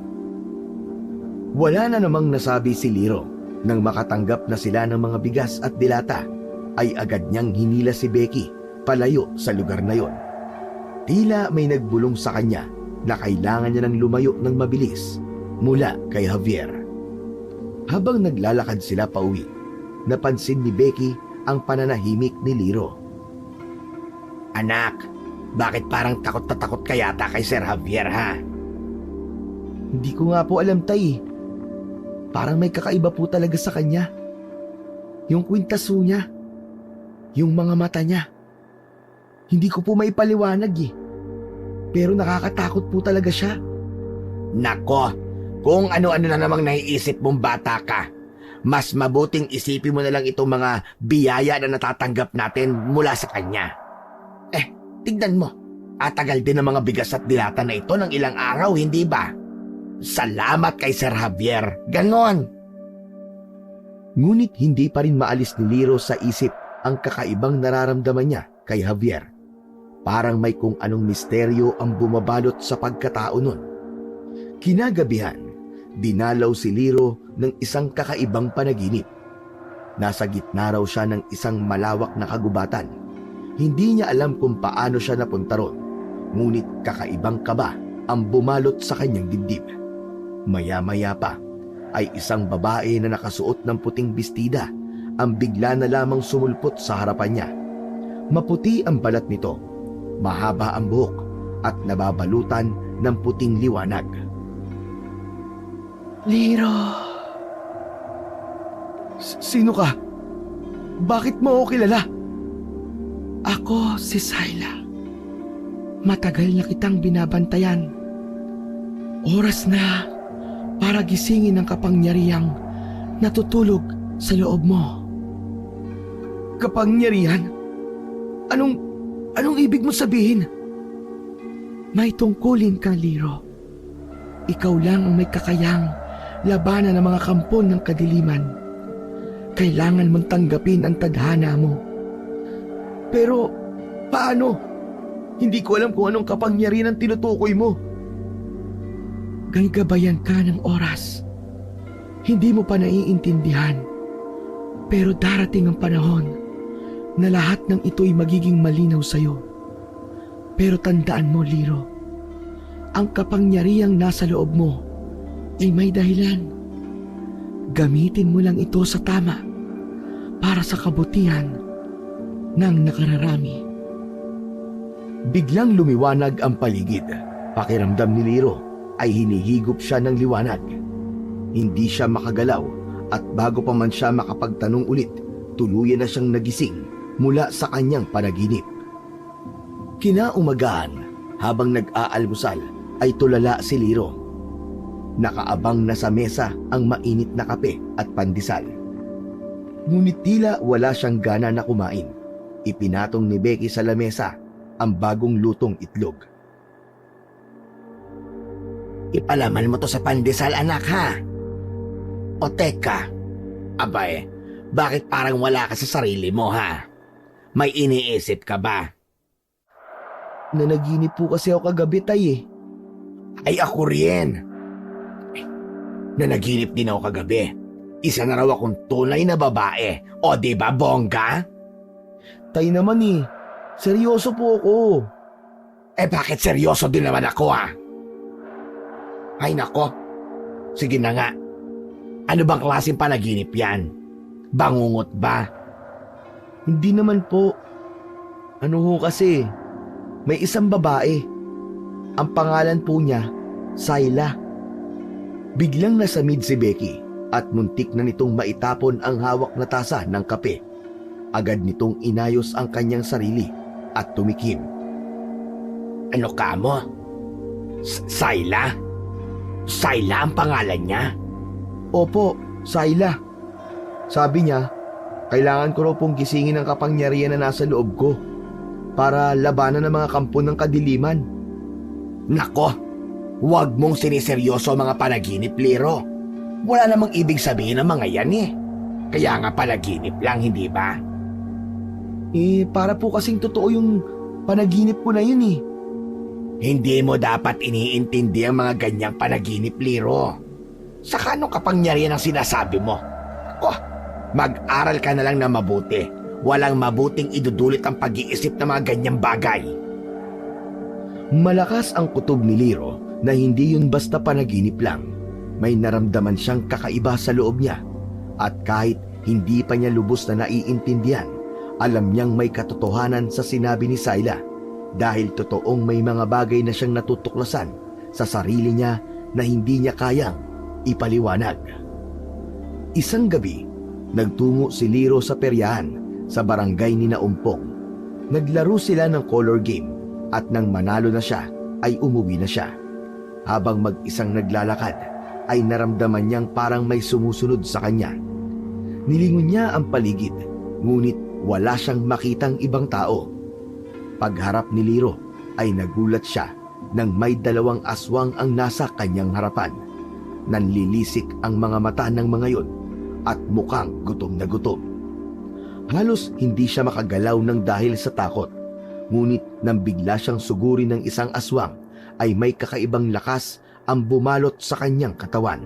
Wala na namang nasabi si Liro. Nang makatanggap na sila ng mga bigas at dilata, ay agad niyang hinila si Becky palayo sa lugar na yon. Tila may nagbulong sa kanya na kailangan niya ng lumayo ng mabilis mula kay Javier. Habang naglalakad sila pauwi, napansin ni Becky ang pananahimik ni Liro. Anak, bakit parang takot na takot ka yata kay Sir Javier ha? Hindi ko nga po alam, tay. Parang may kakaiba po talaga sa kanya. Yung kwintaso niya, yung mga mata niya. Hindi ko po maipaliwanag eh. Pero nakakatakot po talaga siya. Nako, kung ano-ano na namang naiisip mong bata ka, mas mabuting isipin mo na lang itong mga biyaya na natatanggap natin mula sa kanya. Tignan mo, atagal din ang mga bigas at dilata na ito ng ilang araw, hindi ba? Salamat kay Sir Javier, ganon. Ngunit hindi pa rin maalis ni Liro sa isip ang kakaibang nararamdaman niya kay Javier. Parang may kung anong misteryo ang bumabalot sa pagkatao nun. Kinagabihan, dinalaw si Liro ng isang kakaibang panaginip. Nasa gitna raw siya ng isang malawak na kagubatan. Hindi niya alam kung paano siya napunta ron, ngunit kakaibang kaba ang bumalot sa kanyang dibdib. Maya-maya pa ay isang babae na nakasuot ng puting bestida ang bigla na lamang sumulpot sa harapan niya. Maputi ang balat nito, mahaba ang buhok at nababalutan ng puting liwanag. Liro! Sino ka? Bakit mo ako kilala? Ako si Syla. Matagal na kitang binabantayan. Oras na para gisingin ang kapangyarihang natutulog sa loob mo. Kapangyarihan? Anong ibig mo sabihin? May tungkulin kang Liro. Ikaw lang ang may kakayang labanan ng mga kampon ng kadiliman. Kailangan mong tanggapin ang tadhana mo Pero, paano? Hindi ko alam kung anong kapangyarihan ang tinutukoy mo. Gagabayan ka ng oras. Hindi mo pa naiintindihan. Pero darating ang panahon na lahat ng ito'y magiging malinaw sa'yo. Pero tandaan mo, Liro, ang kapangyarihang nasa loob mo ay may dahilan. Gamitin mo lang ito sa tama para sa kabutihan ng nakararami. Biglang lumiwanag ang paligid. Pakiramdam ni Liro ay hinihigop siya ng liwanag. Hindi siya makagalaw at bago pa man siya makapagtanong ulit, tuluyan na siyang nagising mula sa kanyang panaginip. Kinaumagahan, habang nag-aalmusal ay tulala si Liro. Nakaabang na sa mesa ang mainit na kape at pandesal. Ngunit tila wala siyang gana na kumain. Ipinatong ni Becky sa lamesa ang bagong lutong itlog. Ipalaman mo to sa pandesal, anak, ha? O teka, abay, bakit parang wala ka sa sarili mo, ha? May iniisip ka ba? Nanaginip po kasi ako kagabi, tay eh. Ay, ako rin. Nanaginip din ako kagabi. Isa na raw akong tunay na babae. O, di ba, bongga? Tay naman eh. Seryoso po ako. Eh, bakit seryoso din naman ako, ha? Ay, nako. Sige na nga. Ano bang klaseng panaginip yan? Bangungot ba? Hindi naman po. Ano ho kasi, may isang babae. Ang pangalan po niya, Sayla. Biglang nasamid si Becky at muntik na nitong maitapon ang hawak na tasa ng kape. Agad nitong inayos ang kanyang sarili at tumikim. Ano ka mo? Sayla? Sayla ang pangalan niya? Opo, Sayla. Sabi niya, kailangan ko raw pong gisingin ang kapangyarihan na nasa loob ko para labanan ng mga kampo ng kadiliman. Nako, huwag mong siniseryoso ang mga panaginip, Liro. Wala namang ibig sabihin ng mga yan eh. Kaya nga panaginip lang, hindi ba? Para po kasing totoo yung panaginip ko na yun eh. Hindi mo dapat iniintindi ang mga ganyang panaginip, Liro. Saka anong kapangyarihan ang sinasabi mo? Mag-aral ka na lang na mabuti. Walang mabuting idudulit ang pag-iisip ng mga ganyang bagay. Malakas ang kutob ni Liro na hindi yun basta panaginip lang. May naramdaman siyang kakaiba sa loob niya. At kahit hindi pa niya lubos na naiintindihan, alam niyang may katotohanan sa sinabi ni Sayla. Dahil totoong may mga bagay na siyang natutuklasan sa sarili niya na hindi niya kayang ipaliwanag. Isang gabi, nagtungo si Liro sa peryahan sa barangay ni Naumpong. Naglaro sila ng color game at nang manalo na siya ay umuwi na siya. Habang mag-isang naglalakad ay naramdaman niyang parang may sumusunod sa kanya. Nilingon niya ang paligid ngunit wala siyang makitang ibang tao. Pagharap ni Liro ay nagulat siya nang may dalawang aswang ang nasa kanyang harapan. Nanlilisik ang mga mata ng mga yon at mukhang gutom na gutom. Halos hindi siya makagalaw ng dahil sa takot. Ngunit nang bigla siyang sugurin ng isang aswang ay may kakaibang lakas ang bumalot sa kanyang katawan.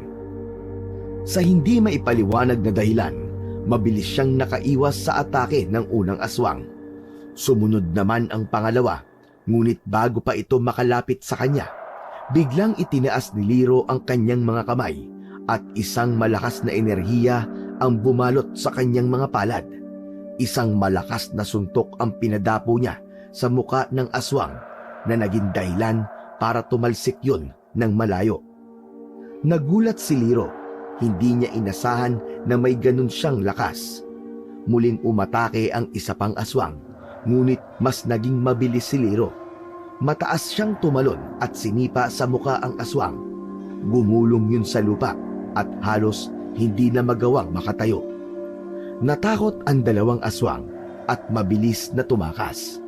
Sa hindi maipaliwanag na dahilan, mabilis siyang nakaiwas sa atake ng unang aswang. Sumunod naman ang pangalawa, ngunit bago pa ito makalapit sa kanya, biglang itinaas ni Liro ang kanyang mga kamay at isang malakas na enerhiya ang bumalot sa kanyang mga palad. Isang malakas na suntok ang pinadapo niya sa muka ng aswang na naging dahilan para tumalsik yun ng malayo. Nagulat si Liro, hindi niya inasahan na may ganun siyang lakas. Muling umatake ang isa pang aswang, ngunit mas naging mabilis si Liro. Mataas siyang tumalon at sinipa sa muka ang aswang. Gumulong yun sa lupa at halos hindi na magawang makatayo. Natakot ang dalawang aswang at mabilis na tumakas.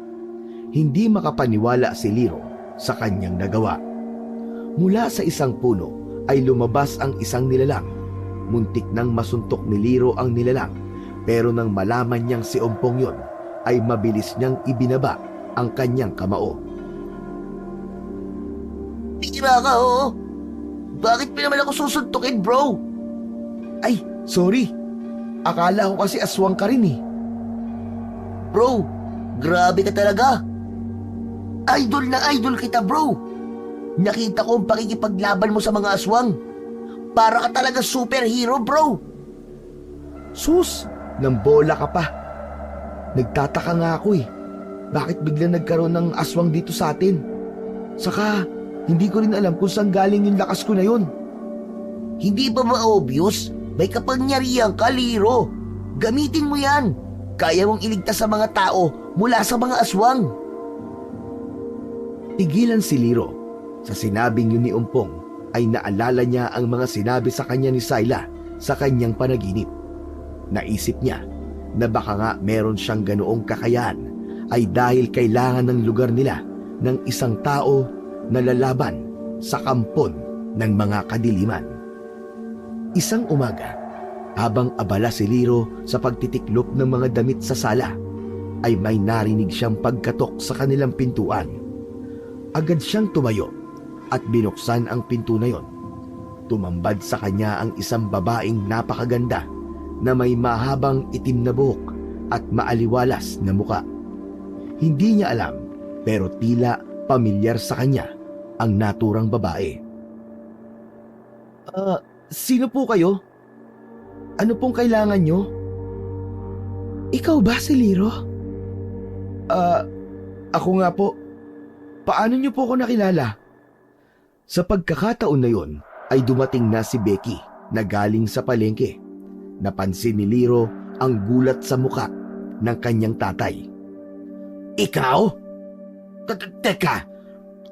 Hindi makapaniwala si Liro sa kanyang nagawa. Mula sa isang puno ay lumabas ang isang nilalang. Muntik nang masuntok ni Liro ang nilalang, pero nang malaman niyang si Ompong yon, ay mabilis niyang ibinaba ang kanyang kamao. Tira ka, oo. Bakit pa naman ako susuntukin, bro? Ay, sorry. Akala ko kasi aswang ka rin eh. Bro, grabe ka talaga. Idol na idol kita, bro. Nakita ko ang pakikipaglaban mo sa mga aswang. Para ka talaga superhero, bro. Sus, nang bola ka pa. Nagtataka nga ako eh. Bakit biglang nagkaroon ng aswang dito sa atin? Saka, hindi ko rin alam kung saan galing yung lakas ko na yun. Hindi ba ma-obvious? May kapangyarihan ka, Liro. Gamitin mo yan. Kaya mong iligtas sa mga tao mula sa mga aswang. Tigilan si Liro. Sa sinabing yun ni Umpong ay naalala niya ang mga sinabi sa kanya ni Sayla sa kanyang panaginip. Naisip niya na baka nga meron siyang ganoong kakayahan ay dahil kailangan ng lugar nila ng isang tao na lalaban sa kampon ng mga kadiliman. Isang umaga, habang abala si Liro sa pagtitiklop ng mga damit sa sala, ay may narinig siyang pagkatok sa kanilang pintuan. Agad siyang tumayo at binuksan ang pinto na yon. Tumambad sa kanya ang isang babaeng napakaganda na may mahabang itim na buhok at maaliwalas na muka. Hindi niya alam pero tila pamilyar sa kanya ang naturang babae. Sino po kayo? Ano pong kailangan nyo? Ikaw ba si Liro? Ako nga po. Paano niyo po ako nakilala? Sa pagkakataon na yon ay dumating na si Becky na galing sa palengke. Napansin ni Liro ang gulat sa muka ng kanyang tatay. Ikaw? Teka,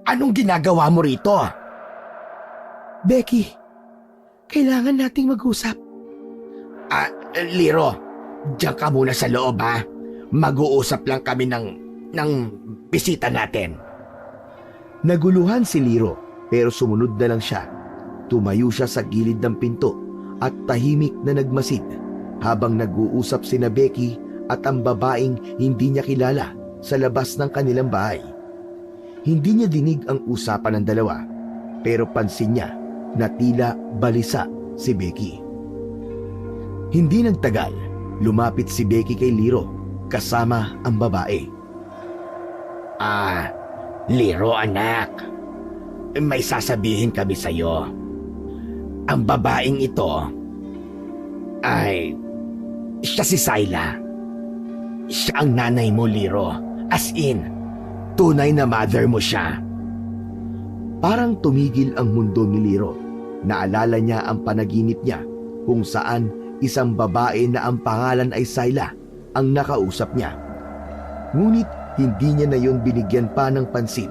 anong ginagawa mo rito? Becky, kailangan nating mag-usap. Liro, diyan ka muna sa loob ha. Mag-uusap lang kami ng bisita natin. Naguluhan si Liro pero sumunod na lang siya. Tumayo siya sa gilid ng pinto at tahimik na nagmasid habang nag-uusap sina Becky at ang babaeng hindi niya kilala sa labas ng kanilang bahay. Hindi niya dinig ang usapan ng dalawa pero pansin niya na tila balisa si Becky. Hindi nagtagal, lumapit si Becky kay Liro kasama ang babae. Liro anak, may sasabihin kami sa'yo. Ang babaeng ito ay siya si Sayla. Siya ang nanay mo, Liro. As in, tunay na mother mo siya. Parang tumigil ang mundo ni Liro. Naalala niya ang panaginip niya kung saan isang babae na ang pangalan ay Sayla ang nakausap niya. Ngunit hindi niya na yun binigyan pa ng pansin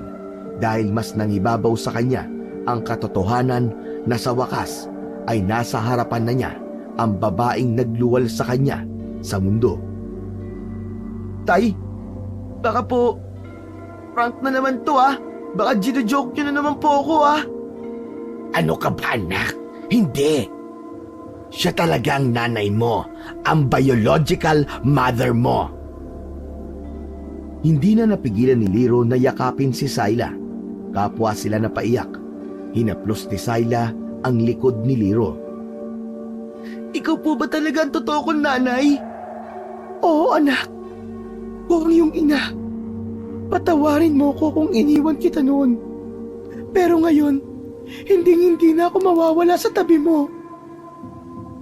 dahil mas nangibabaw sa kanya ang katotohanan na sa wakas ay nasa harapan na niya ang babaeng nagluwal sa kanya sa mundo. Tay, baka po prank na naman to ah. Baka gino-joke nyo na naman po ako ah. Ano ka ba anak? Hindi. Siya talagang nanay mo, ang biological mother mo. Hindi na napigilan ni Liro na yakapin si Sayla. Kapwa sila napaiyak. Hinaplos ni Sayla ang likod ni Liro. Ikaw po ba talaga ang totoo kong nanay? Oo anak. Kung yung ina. Patawarin mo ko kung iniwan kita noon. Pero ngayon, hindi na ako mawawala sa tabi mo.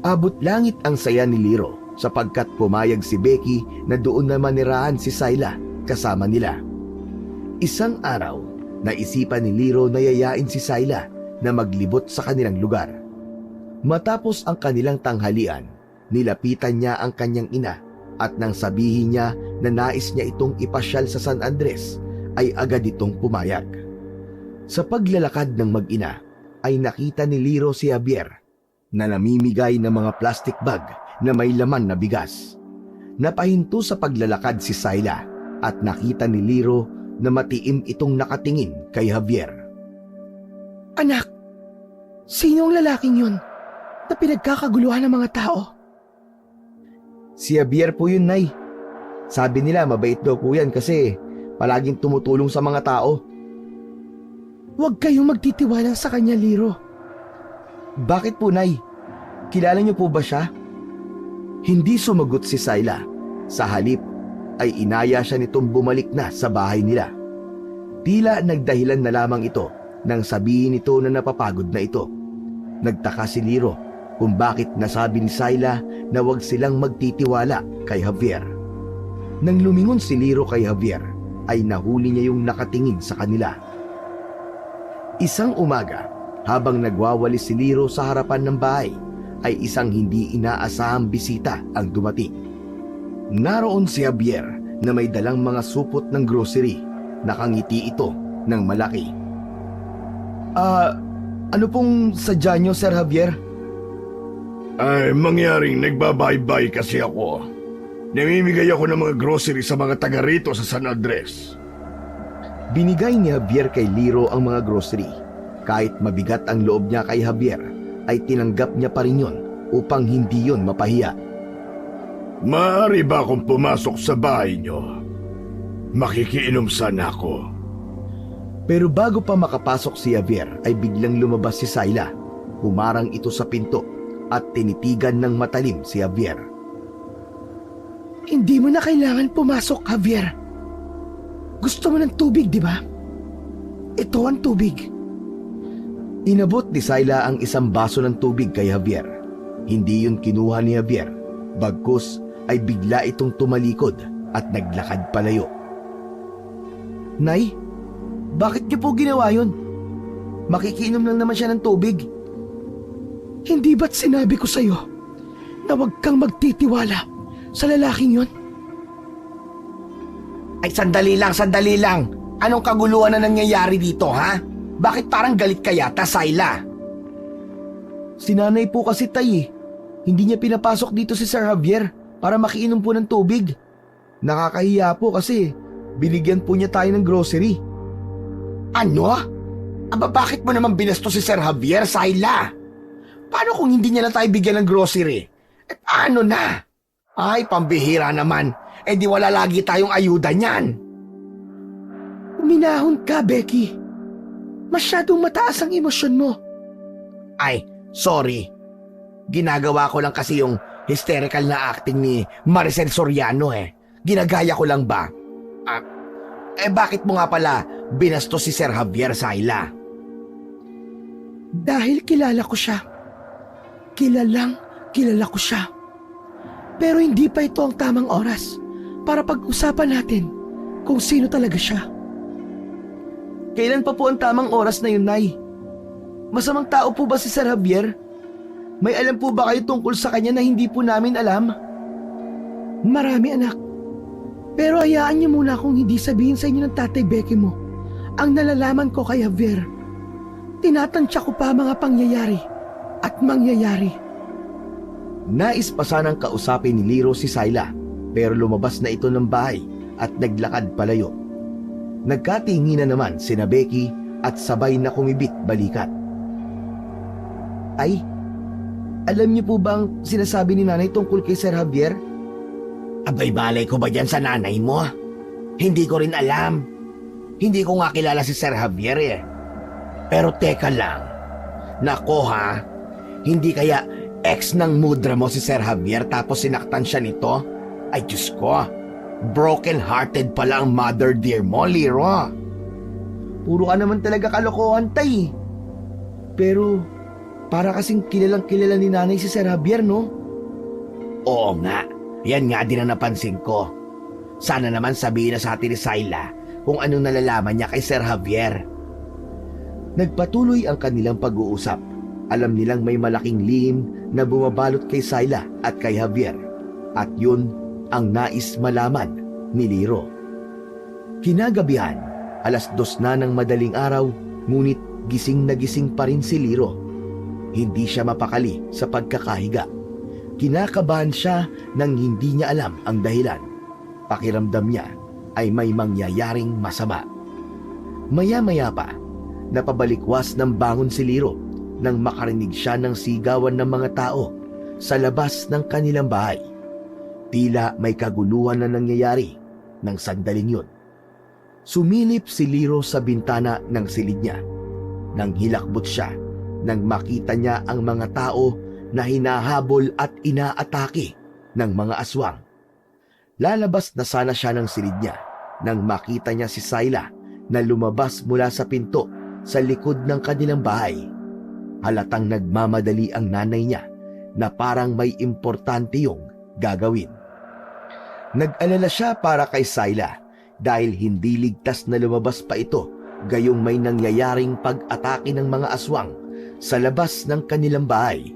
Abot langit ang saya ni Liro sapagkat pumayag si Becky na doon na manirahan si Sayla kasama nila. Isang araw, naisipan ni Liro na yayain si Sayla na maglibot sa kanilang lugar. Matapos ang kanilang tanghalian, nilapitan niya ang kanyang ina at nang sabihin niya na nais niya itong ipasyal sa San Andres, ay agad itong pumayag. Sa paglalakad ng mag-ina, ay nakita ni Liro si Javier na namimigay ng mga plastic bag na may laman na bigas. Napahinto sa paglalakad si Sayla at nakita ni Liro na matiim itong nakatingin kay Javier. Anak, sino ang lalaking yun na pinagkakaguluhan ng mga tao? Si Javier po yun, Nay. Sabi nila mabait daw po yan kasi palaging tumutulong sa mga tao. Huwag kayong magtitiwala sa kanya, Liro. Bakit po, Nay? Kilala niyo po ba siya? Hindi sumagot si Sayla. Sa halip ay inaya siya nitong bumalik na sa bahay nila. Tila nagdahilan na lamang ito nang sabihin nito na napapagod na ito. Nagtaka si Liro kung bakit nasabi ni Sayla na huwag silang magtitiwala kay Javier. Nang lumingon si Liro kay Javier, ay nahuli niya yung nakatingin sa kanila. Isang umaga, habang nagwawalis si Liro sa harapan ng bahay, ay isang hindi inaasahang bisita ang dumating. Naroon si Javier na may dalang mga supot ng grocery. Nakangiti ito ng malaki. Ano pong sadya niyo, Sir Javier? Ay, mangyaring nagbabaybay kasi ako. Namimigay ako ng mga grocery sa mga taga rito sa San Andres. Binigay ni Javier kay Liro ang mga grocery. Kahit mabigat ang loob niya kay Javier, ay tinanggap niya pa rin yun upang hindi yun mapahiya. Maaari ba akong pumasok sa bahay niyo? Makikiinom sana ako. Pero bago pa makapasok si Javier ay biglang lumabas si Sayla. Humarang ito sa pinto at tinitigan ng matalim si Javier. Hindi mo na kailangan pumasok, Javier. Gusto mo ng tubig, di ba? Ito ang tubig. Inabot ni Sayla ang isang baso ng tubig kay Javier. Hindi yun kinuha ni Javier. Bagkus ay bigla itong tumalikod at naglakad palayo. Nay, bakit niyo po ginawa yun? Makikiinom lang naman siya ng tubig. Hindi ba't sinabi ko sa'yo na huwag kang magtitiwala sa lalaking yun? Ay, sandali lang. Anong kaguluhan na nangyayari dito, ha? Bakit parang galit ka yata, Sayla? Si nanay po kasi, Tay. Hindi niya pinapasok dito si Sir Javier para makiinom po ng tubig. Nakakahiya po kasi binigyan po niya tayo ng grocery. Ano? Aba, bakit mo naman binasto si Sir Javier, Sayla? Paano kung hindi niya na tayo bigyan ng grocery? Eh, paano na? Ay, pambihira naman. Eh di wala lagi tayong ayuda niyan. Uminahon ka, Becky. Masyadong mataas ang emosyon mo. Ay, sorry. Ginagawa ko lang kasi yung hysterical na acting ni Maricel Soriano eh. Ginagaya ko lang ba? Bakit mo nga pala binasto si Sir Javier, Sayla? Dahil kilala ko siya. Kilala ko siya. Pero hindi pa ito ang tamang oras para pag-usapan natin kung sino talaga siya. Kailan pa po ang tamang oras na yun, Nay? Masamang tao po ba si Sir Javier? May alam po ba kayo tungkol sa kanya na hindi po namin alam? Marami, anak. Pero hayaan niyo muna akong hindi sabihin sa inyo ng Tatay Becky mo ang nalalaman ko kay Javier. Tinatansya ko pa mga pangyayari at mangyayari. Nais pa sanang kausapin ni Liro si Sayla, pero lumabas na ito ng bahay at naglakad palayo. Nagkatinginan naman sina Becky at sabay na kumibit balikat. Ay, alam niyo po ba ang sinasabi ni nanay tungkol kay Sir Javier? Abay, balay ko ba dyan sa nanay mo? Hindi ko rin alam. Hindi ko nga kilala si Sir Javier eh. Pero teka lang. Nako ha, hindi kaya ex ng mudra mo si Sir Javier tapos sinaktan siya nito? Ay Diyos ko, broken-hearted pala ang mother dear mo, Liro. Puro ka naman talaga kalokohan, Tay. Pero para kasing kilalang-kilala ni nanay si Sir Javier, no? Oo nga, yan nga din ang napansin ko. Sana naman sabihin na sa atin ni Sayla kung anong nalalaman niya kay Sir Javier. Nagpatuloy ang kanilang pag-uusap. Alam nilang may malaking lihim na bumabalot kay Sayla at kay Javier. At yun ang nais malaman ni Liro. Kinagabihan, 2:00 na ng madaling araw, ngunit gising na gising pa rin si Liro. Hindi siya mapakali sa pagkakahiga. Kinakabahan siya nang hindi niya alam ang dahilan. Pakiramdam niya ay may mangyayaring masama. Maya-maya pa, napabalikwas ng bangon si Liro nang makarinig siya ng sigawan ng mga tao sa labas ng kanilang bahay. Tila may kaguluhan na nangyayari ng sandaling yun. Sumilip si Liro sa bintana ng silid niya. Nang hilakbot siya, nang makita niya ang mga tao na hinahabol at inaatake ng mga aswang. Lalabas na sana siya ng silid niya nang makita niya si Sayla na lumabas mula sa pinto sa likod ng kanilang bahay. Halatang nagmamadali ang nanay niya na parang may importante yung gagawin. Nag-alala siya para kay Sayla dahil hindi ligtas na lumabas pa ito gayong may nangyayaring pag-atake ng mga aswang sa labas ng kanilang bahay.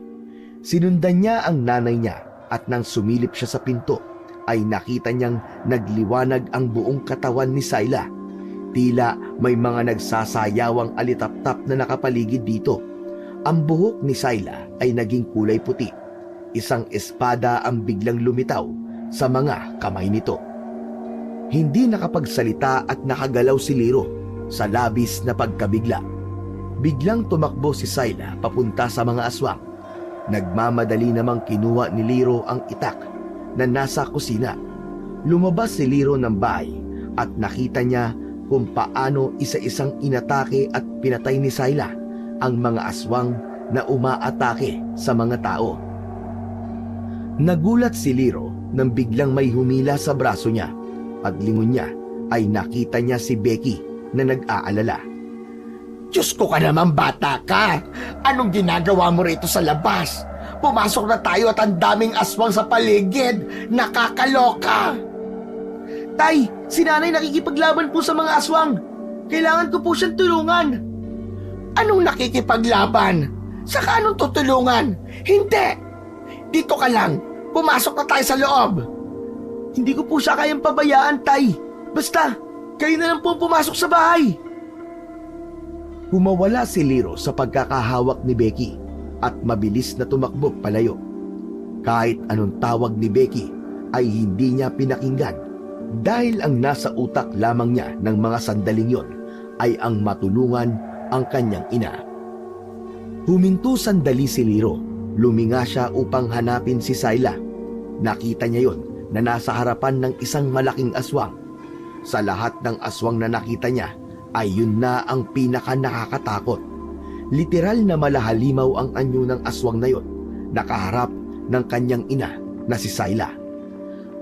Sinundan niya ang nanay niya at nang sumilip siya sa pinto ay nakita niyang nagliwanag ang buong katawan ni Sayla. Tila may mga nagsasayawang alitaptap na nakapaligid dito. Ang buhok ni Sayla ay naging kulay puti. Isang espada ang biglang lumitaw sa mga kamay nito. Hindi nakapagsalita at nakagalaw si Liro sa labis na pagkabigla. Biglang tumakbo si Sayla papunta sa mga aswang. Nagmamadali namang kinuha ni Liro ang itak na nasa kusina. Lumabas si Liro ng bahay at nakita niya kung paano isa-isang inatake at pinatay ni Sayla ang mga aswang na umaatake sa mga tao. Nagulat si Liro nang biglang may humila sa braso niya. Paglingon niya ay nakita niya si Becky na nag-aalala. Diyos ko ka naman, bata ka! Anong ginagawa mo rito sa labas? Pumasok na tayo at ang daming aswang sa paligid! Nakakaloka! Tay, si nanay nakikipaglaban po sa mga aswang. Kailangan ko po siyang tulungan. Anong nakikipaglaban? Saka anong tutulungan? Hindi! Dito ka lang! Pumasok na tayo sa loob! Hindi ko po siya kayang pabayaan, Tay. Basta, kayo na lang po pumasok sa bahay. Humawala si Liro sa pagkakahawak ni Becky at mabilis na tumakbo palayo. Kahit anong tawag ni Becky ay hindi niya pinakinggan dahil ang nasa utak lamang niya ng mga sandaling yon ay ang matulungan ang kanyang ina. Huminto sandali si Liro. Luminga siya upang hanapin si Sayla. Nakita niya yon na nasa harapan ng isang malaking aswang. Sa lahat ng aswang na nakita niya, ay yun na ang pinaka nakakatakot. Literal na malahalimaw ang anyo ng aswang na yon, nakaharap ng kanyang ina na si Sayla.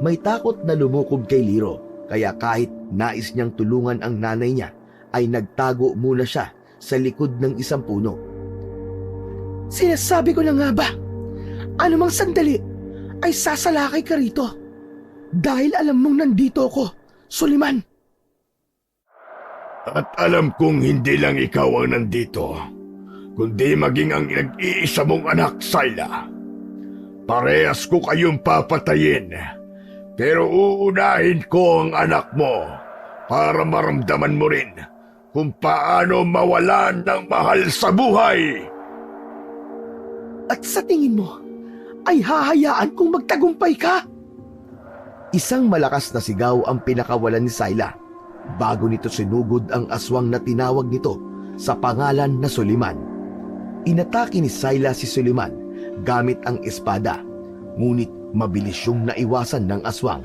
May takot na lumukob kay Liro, kaya kahit nais niyang tulungan ang nanay niya, ay nagtago muna siya sa likod ng isang puno. Sinasabi ko na nga ba? Anumang sandali ay sasalakay ka rito. Dahil alam mong nandito ako, Suliman. At alam kong hindi lang ikaw ang nandito, kundi maging ang nag-iisa mong anak, Sayla. Parehas ko kayong papatayin, pero uunahin ko ang anak mo para maramdaman mo rin kung paano mawalan ng mahal sa buhay. At sa tingin mo, ay hahayaan kong magtagumpay ka? Isang malakas na sigaw ang pinakawalan ni Sayla bago nito sinugod ang aswang na tinawag nito sa pangalan na Suliman. Inatake ni Sayla si Suliman gamit ang espada, ngunit mabilis siyang naiwasan ng aswang.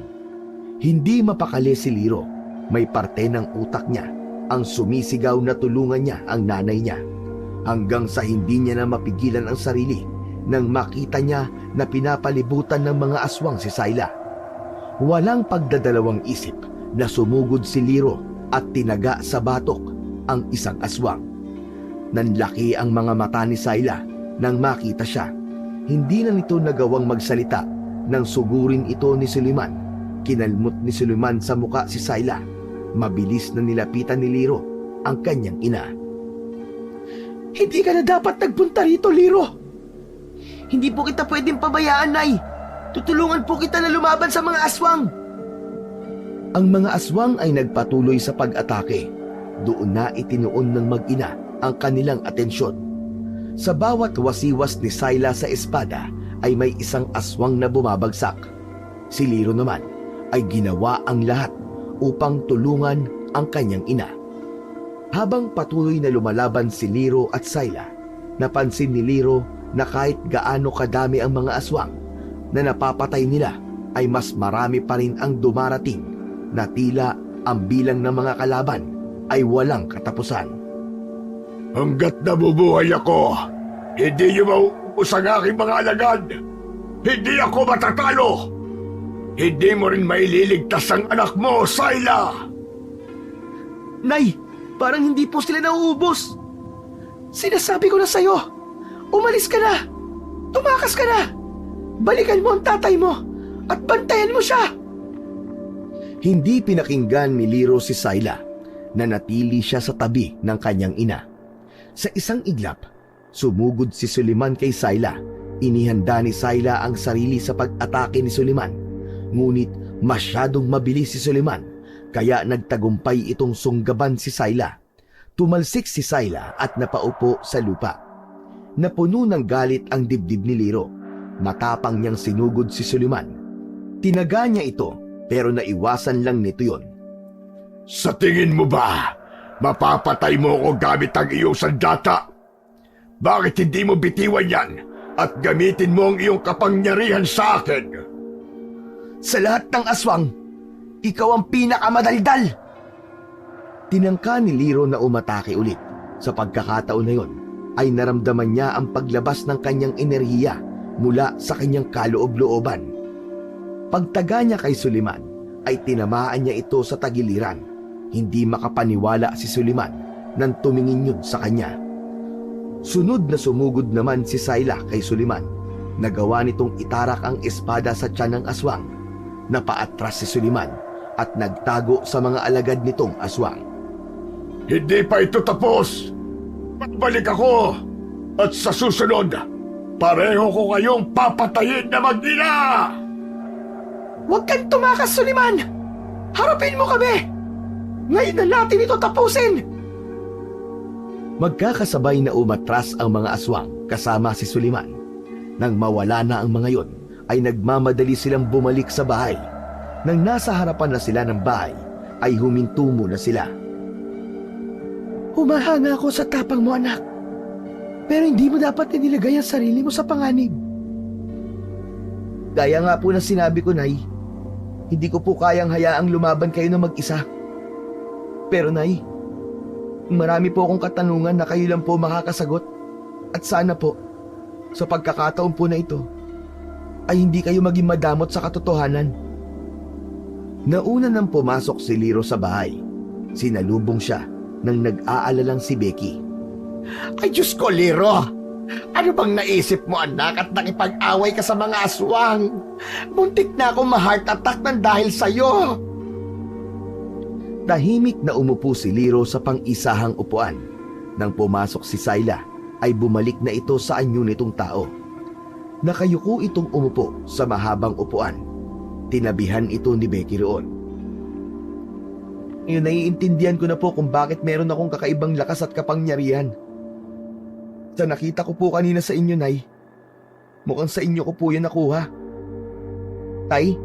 Hindi mapakali si Liro, may parte ng utak niya ang sumisigaw na tulungan niya ang nanay niya, hanggang sa hindi niya na mapigilan ang sarili nang makita niya na pinapalibutan ng mga aswang si Sayla. Walang pagdadalawang isip na sumugod si Liro at tinaga sa batok ang isang aswang. Nanlaki ang mga mata ni Sayla nang makita siya. Hindi na nito nagawang magsalita nang sugurin ito ni Suliman. Kinalmot ni Suliman sa muka si Sayla. Mabilis na nilapitan ni Liro ang kanyang ina. Hindi ka na dapat nagpunta rito, Liro. Hindi po kita pwedeng pabayaan, Nay. Tutulungan po kita na lumaban sa mga aswang. Ang mga aswang ay nagpatuloy sa pag-atake. Doon na itinuon ng mag-ina ang kanilang atensyon. Sa bawat wasiwas ni Sayla sa espada ay may isang aswang na bumabagsak. Si Liro naman ay ginawa ang lahat upang tulungan ang kanyang ina. Habang patuloy na lumalaban si Liro at Sayla, napansin ni Liro na kahit gaano kadami ang mga aswang na napapatay nila, ay mas marami pa rin ang dumarating na tila ang bilang ng mga kalaban ay walang katapusan. Hanggat nabubuhay ako, hindi niyo mauubos ang aking mga alagad. Hindi ako matatalo. Hindi mo rin maililigtas ang anak mo, Syla. Nay, parang hindi po sila nauubos. Sinasabi ko na sa'yo, umalis ka na. Tumakas ka na. Balikan mo ang tatay mo at bantayan mo siya. Hindi pinakinggan ni Liro si Syla na natili siya sa tabi ng kanyang ina. Sa isang iglap, sumugod si Suliman kay Syla. Inihanda ni Syla ang sarili sa pag-atake ni Suliman. Ngunit masyadong mabilis si Suliman, kaya nagtagumpay itong sunggaban si Syla. Tumalsik si Syla at napaupo sa lupa. Napuno ng galit ang dibdib ni Liro. Matapang niyang sinugod si Suliman. Tinaga niya ito, pero naiwasan lang nito yon. Sa tingin mo ba, mapapatay mo ako gamit ang iyong sandata? Bakit hindi mo bitiwan yan at gamitin mo ang iyong kapangyarihan sa akin? Sa lahat ng aswang, ikaw ang pinakamadaldal! Tinangka ni Liro na umatake ulit. Sa pagkakataon na yon, ay naramdaman niya ang paglabas ng kanyang enerhiya mula sa kanyang kaloob-looban. Pagtaga niya kay Suliman, ay tinamaan niya ito sa tagiliran. Hindi makapaniwala si Suliman nang tumingin yun sa kanya. Sunod na sumugod naman si Syla kay Suliman. Nagawa nitong itarak ang espada sa tiyan ng aswang. Napaatras si Suliman at nagtago sa mga alagad nitong aswang. Hindi pa ito tapos. Magbalik ako at sa susunod, pareho ko kayong papatayin na mag-ina! Huwag kang tumakas, Suliman! Harapin mo kami! Ngayon na natin ito tapusin! Magkakasabay na umatras ang mga aswang kasama si Suliman. Nang mawala na ang mga yon, ay nagmamadali silang bumalik sa bahay. Nang nasa harapan na sila ng bahay, ay huminto muna sila. Humahanga ako sa tapang mo, anak. Pero hindi mo dapat inilagay ang sarili mo sa panganib. Gaya nga po na sinabi ko, Nay, hindi ko po kayang hayaang lumaban kayo na mag-isa. Pero Nay, marami po akong katanungan na kayo lang po makakasagot. At sana po, sa pagkakataon po na ito, ay hindi kayo maging madamot sa katotohanan. Nauna nang pumasok si Liro sa bahay. Sinalubong siya nang nag-aalalang si Becky. Ay Diyos ko, Liro! Ano bang naisip mo, anak, at nakipag-away ka sa mga aswang? Muntik na akong ma-heart attack ng dahil sa'yo! Tahimik na umupo si Liro sa pang-isahang upuan. Nang pumasok si Syla, ay bumalik na ito sa anyo nitong tao. Nakayuko itong umupo sa mahabang upuan. Tinabihan ito ni Becky roon. Ngayon naiintindihan ko na po kung bakit meron akong kakaibang lakas at kapangyarihan. Sa nakita ko po kanina sa inyo, Nay, mukhang sa inyo ko po yan nakuha. Tay,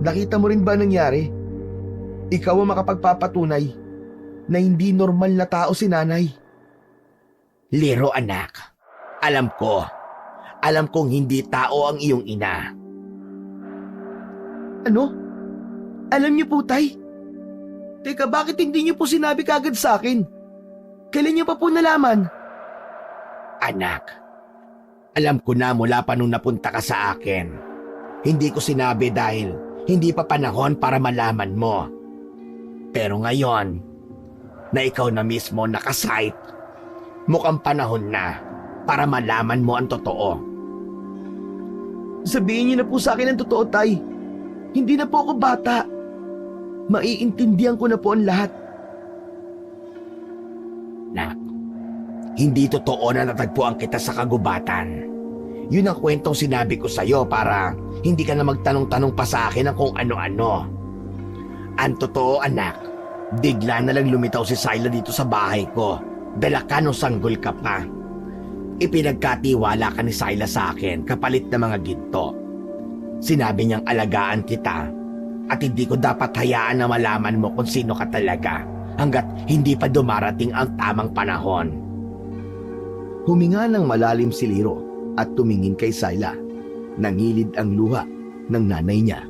nakita mo rin ba nangyari? Ikaw ang makapagpapatunay na hindi normal na tao si Nanay. Liro, anak, alam kong hindi tao ang iyong ina. Ano? Alam niyo po, Tay? Teka, bakit hindi niyo po sinabi kagad sa akin? Kailan niyo pa po nalaman? Anak, alam ko na mula pa nung napunta ka sa akin. Hindi ko sinabi dahil hindi pa panahon para malaman mo. Pero ngayon, na ikaw na mismo nakasight, mukhang panahon na para malaman mo ang totoo. Sabihin niyo na po sa akin ang totoo, Tay. Hindi na po ako bata. Maiintindihan ko na po ang lahat. Nak, hindi totoo na natagpuan kita sa kagubatan. Yun ang kwentong sinabi ko sa'yo para hindi ka na magtanong-tanong pa sa akin ng kung ano-ano. Ang totoo, anak, bigla na lang lumitaw si Syla dito sa bahay ko. Dala ka nung sanggol ka pa. Ipinagkatiwala ka ni Syla sa akin kapalit ng mga ginto. Sinabi niyang alagaan kita at hindi ko dapat hayaan na malaman mo kung sino ka talaga hanggat hindi pa dumarating ang tamang panahon. Huminga ng malalim si Liro at tumingin kay Syla. Nangilid ang luha ng nanay niya.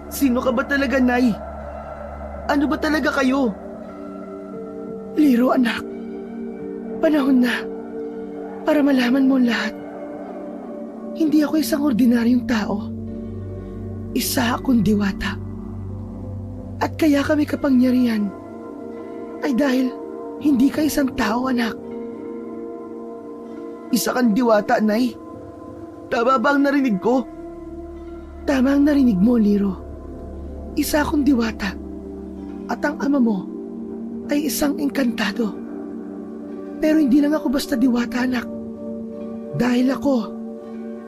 Sino ka ba talaga, Nay? Ano ba talaga kayo? Liro, anak. Panahon na para malaman mo lahat. Hindi ako isang ordinaryong tao. Isa akong diwata. At kaya kami kapangyarihan ay dahil hindi ka isang tao, anak. Isa kang diwata, Nay. Tama ba ang narinig ko? Tama ang narinig mo, Liro. Isa akong diwata. At ang ama mo ay isang engkantado. Pero hindi lang ako basta diwata, anak. Dahil ako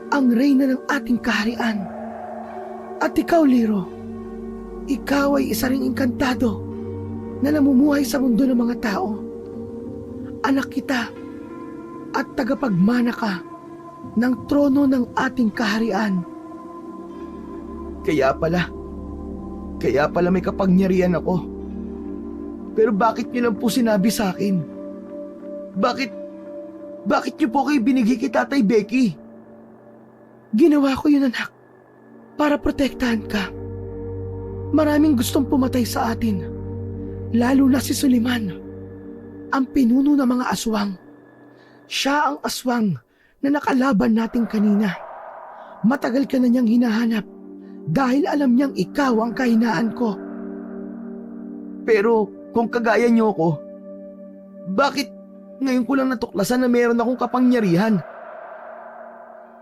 ang reyna ng ating kaharian. At ikaw, Liro, ikaw ay isa ring engkantado na namumuhay sa mundo ng mga tao. Anak kita at tagapagmana ka ng trono ng ating kaharian. Kaya pala may kapangyarihan ako. Pero bakit niyo lang po sinabi sa akin? Bakit niyo po kayo binigay kay Tatay Becky? Ginawa ko yun, anak, para protektahan ka. Maraming gustong pumatay sa atin, lalo na si Suliman, ang pinuno ng mga aswang. Siya ang aswang na nakalaban natin kanina. Matagal ka na niyang hinahanap dahil alam niyang ikaw ang kahinaan ko. Pero kung kagaya niyo ko, bakit ngayon ko lang natuklasan na meron akong kapangyarihan?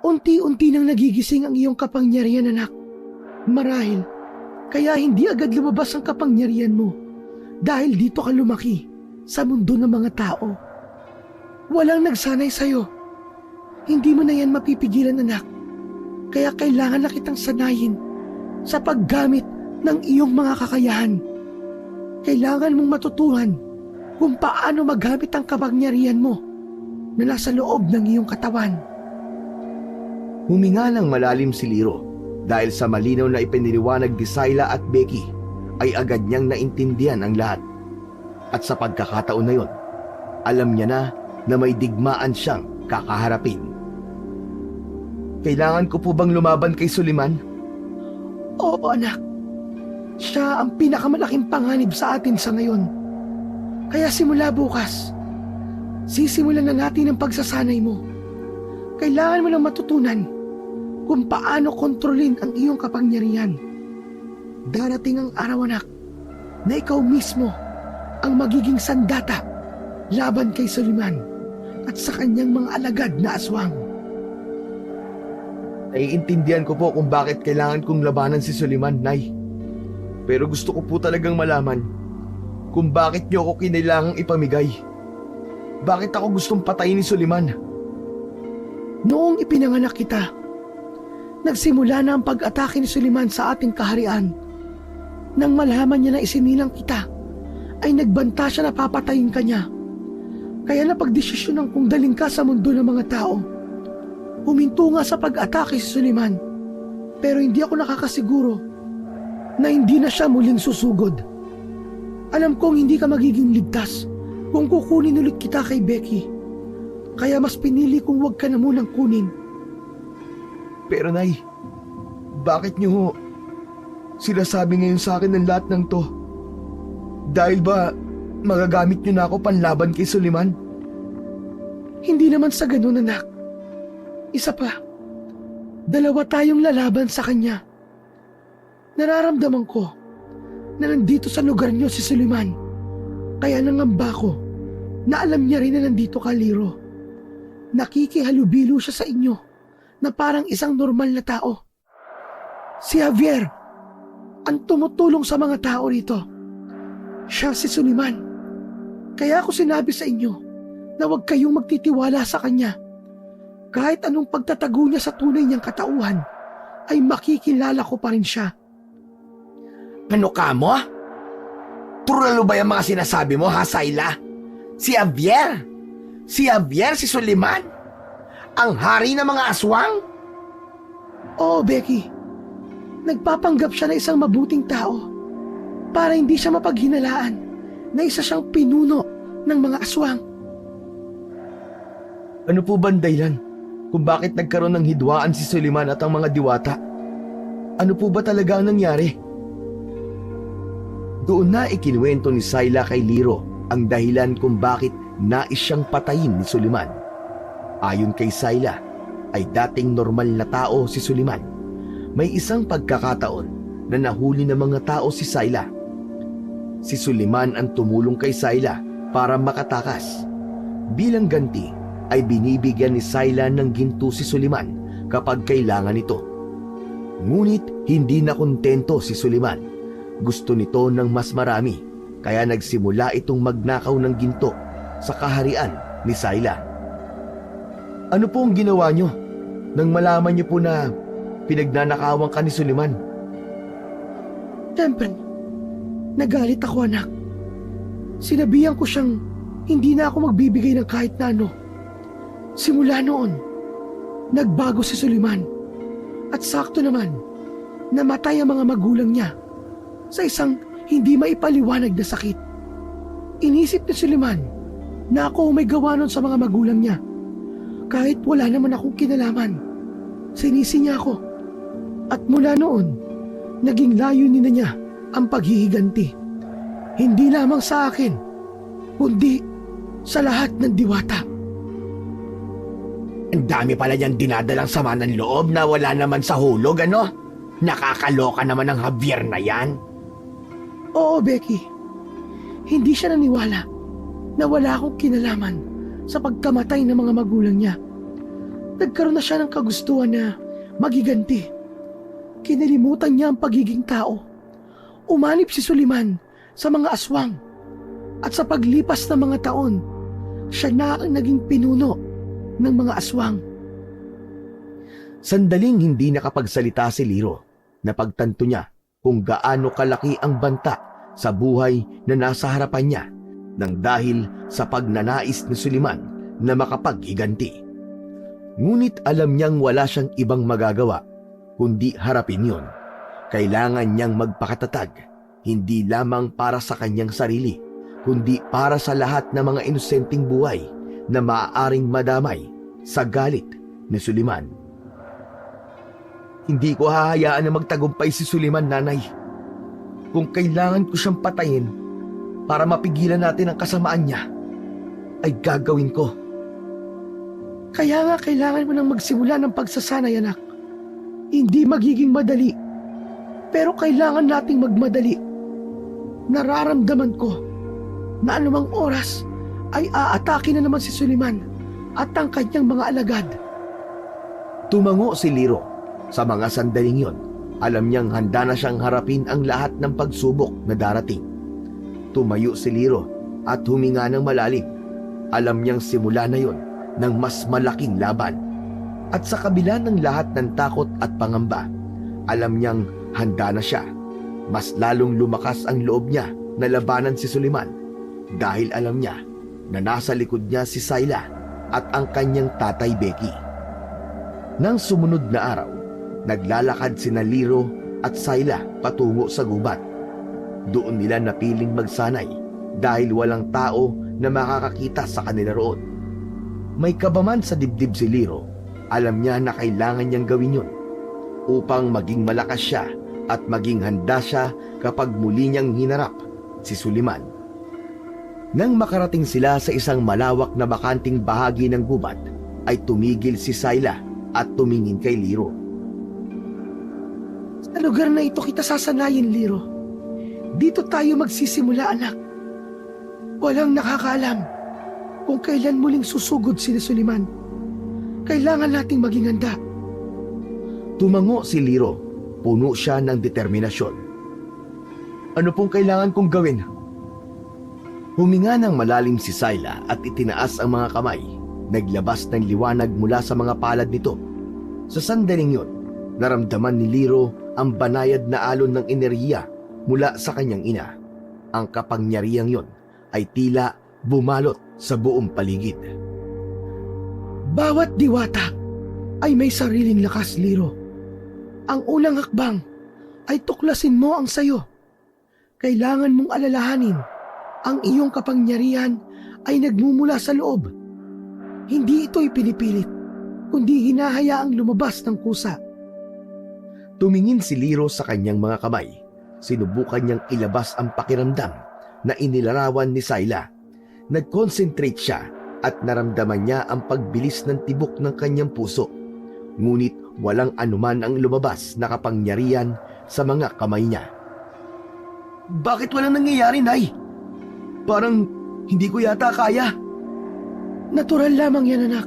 Unti-unti nang nagigising ang iyong kapangyarihan, anak. Marahil, kaya hindi agad lumabas ang kapangyarihan mo dahil dito ka lumaki sa mundo ng mga tao. Walang nagsanay sa'yo. Hindi mo na yan mapipigilan, anak. Kaya kailangan na kitang sanayin sa paggamit ng iyong mga kakayahan. Kailangan mong matutuhan kung paano magamit ang kapangyarihan mo na nasa loob ng iyong katawan. Huminga ng malalim si Liro dahil sa malinaw na ipiniliwanag ni Syla at Becky ay agad niyang naintindihan ang lahat. At sa pagkakataon na yon, alam niya na may digmaan siyang kakaharapin. Kailangan ko po bang lumaban kay Suliman? Oo, anak. Siya ang pinakamalaking panganib sa atin sa ngayon. Kaya simula bukas, sisimulan na natin ang pagsasanay mo. Kailangan mo lang matutunan kung paano kontrolin ang iyong kapangyarihan. Darating ang araw, anak, na ikaw mismo ang magiging sandata laban kay Suliman at sa kanyang mga alagad na aswang. Naiintindihan ko po kung bakit kailangan kong labanan si Suliman, Nay. Pero gusto ko po talagang malaman kung bakit niyo ako kinailangang ipamigay. Bakit ako gustong patayin ni Suliman? Noong ipinanganak kita, nagsimula na ang pag-atake ni Suliman sa ating kaharian. Nang malaman niya na isinilang kita, ay nagbanta siya na papatayin ka niya. Kaya napagdesisyonan kong daling ka sa mundo ng mga tao. Huminto nga sa pag-atake si Suliman, pero hindi ako nakakasiguro na hindi na siya muling susugod. Alam kong hindi ka magiging ligtas kung kukunin ulit kita kay Becky. Kaya mas pinili kong huwag ka na munang kunin. Pero Nay, bakit niyo ho sinasabi ngayon sa akin ng lahat ng to? Dahil ba magagamit niyo na ako panlaban kay Suliman? Hindi naman sa ganun, anak. Isa pa, dalawa tayong lalaban sa kanya. Nararamdaman ko na nandito sa lugar niyo si Suliman. Kaya nangamba ko na alam niya rin na nandito ka, Liro. Nakikihalubilo siya sa inyo na parang isang normal na tao. Si Javier, ang tumutulong sa mga tao rito. Siya si Suliman. Kaya ako sinabi sa inyo na huwag kayong magtitiwala sa kanya. Kahit anong pagtatago niya sa tunay niyang katauhan, ay makikilala ko pa rin siya. Ano ka mo? Turalo ba yung mga sinasabi mo, ha, Syla? Si Javier? Si Javier, si Suliman? Ang hari ng mga aswang? Oo, Becky. Nagpapanggap siya na isang mabuting tao para hindi siya mapaghinalaan na isa siyang pinuno ng mga aswang. Ano po ba ang dahilan kung bakit nagkaroon ng hidwaan si Suliman at ang mga diwata? Ano po ba talaga ang nangyari? Doon na ikinuwento ni Syla kay Liro ang dahilan kung bakit nais siyang patayin ni Suliman. Ayon kay Syla, ay dating normal na tao si Suliman. May isang pagkakataon na nahuli ng mga tao si Syla. Si Suliman ang tumulong kay Syla para makatakas. Bilang ganti ay binibigyan ni Syla ng ginto si Suliman kapag kailangan ito. Ngunit hindi na kontento si Suliman. Gusto nito ng mas marami, kaya nagsimula itong magnakaw ng ginto sa kaharian ni Syla. Ano po ang ginawa nyo nang malaman nyo po na pinagnanakawan ka ni Suliman? Siyempre, nagalit ako anak. Sinabihan ko siyang hindi na ako magbibigay ng kahit na ano. Simula noon, nagbago si Suliman. At sakto naman, namatay ang mga magulang niya sa isang hindi maipaliwanag na sakit. Inisip ni Suliman na ako may gawa nun sa mga magulang niya. Kahit wala naman akong kinalaman, sinisi niya ako. At mula noon, naging layunin na niya ang paghihiganti. Hindi lamang sa akin, kundi sa lahat ng diwata. Ang dami pala niyang dinadalang sama ng loob na wala naman sa hulog, ano? Nakakaloka naman ang Javier na yan. Oo, Becky. Hindi siya naniwala na wala akong kinalaman sa pagkamatay ng mga magulang niya. Nagkaroon na siya ng kagustuhan na magiganti. Kinalimutan niya ang pagiging tao. Umanib si Suliman sa mga aswang. At sa paglipas ng mga taon, siya na ang naging pinuno ng mga aswang. Sandaling hindi nakapagsalita si Liro. Napagtanto niya kung gaano kalaki ang banta sa buhay na nasa harapan niya nang dahil sa pagnanais ni Suliman na makapaghiganti. Ngunit alam niyang wala siyang ibang magagawa kundi harapin yon. Kailangan niyang magpakatatag, hindi lamang para sa kanyang sarili, kundi para sa lahat ng mga inosenteng buhay na maaaring madamay sa galit ni Suliman. Hindi ko hahayaan na magtagumpay si Suliman, nanay. Kung kailangan ko siyang patayin para mapigilan natin ang kasamaan niya, ay gagawin ko. Kaya nga kailangan mo nang magsimula ng pagsasanay, anak. Hindi magiging madali, pero kailangan nating magmadali. Nararamdaman ko na anumang oras ay aatake na naman si Suliman at ang kanyang mga alagad. Tumango si Liro. Sa mga sandaling yon, alam niyang handa na siyang harapin ang lahat ng pagsubok na darating. Tumayo si Liro at huminga ng malalim. Alam niyang simula na yon ng mas malaking laban. At sa kabila ng lahat ng takot at pangamba, alam niyang handa na siya. Mas lalong lumakas ang loob niya na labanan si Suliman dahil alam niya na nasa likod niya si Syla at ang kanyang tatay Becky. Nang sumunod na araw, naglalakad sina Liro at Syla patungo sa gubat. Doon nila napiling magsanay dahil walang tao na makakakita sa kanila roon. May kabaman sa dibdib si Liro. Alam niya na kailangan niyang gawin yun upang maging malakas siya at maging handa siya kapag muli niyang hinarap si Suliman. Nang makarating sila sa isang malawak na bakanting bahagi ng gubat, ay tumigil si Syla at tumingin kay Liro. Sa lugar na ito kita sasanayin, Liro. Dito tayo magsisimula, anak. Walang nakakaalam kung kailan muling susugod si Suliman. Kailangan nating maging handa. Tumango si Liro. Puno siya ng determinasyon. Ano pong kailangan kong gawin? Huminga ng malalim si Syla at itinaas ang mga kamay. Naglabas ng liwanag mula sa mga palad nito. Sa sandaling yon, naramdaman ni Liro ang banayad na alon ng enerhiya mula sa kanyang ina. Ang kapangyarihang yon ay tila bumalot sa buong paligid. Bawat diwata ay may sariling lakas, Liro. Ang unang hakbang ay tuklasin mo ang sayo. Kailangan mong alalahanin ang iyong kapangyarihan ay nagmumula sa loob. Hindi ito ipinipilit, kundi hinahayaang lumabas ng kusa. Tumingin si Liro sa kanyang mga kamay. Sinubukan niyang ilabas ang pakiramdam na inilarawan ni Syla. Nag-concentrate siya at naramdaman niya ang pagbilis ng tibok ng kanyang puso. Ngunit walang anuman ang lumabas na kapangyarihan sa mga kamay niya. Bakit walang nangyayari, Nay? Parang hindi ko yata kaya. Natural lamang yan, anak.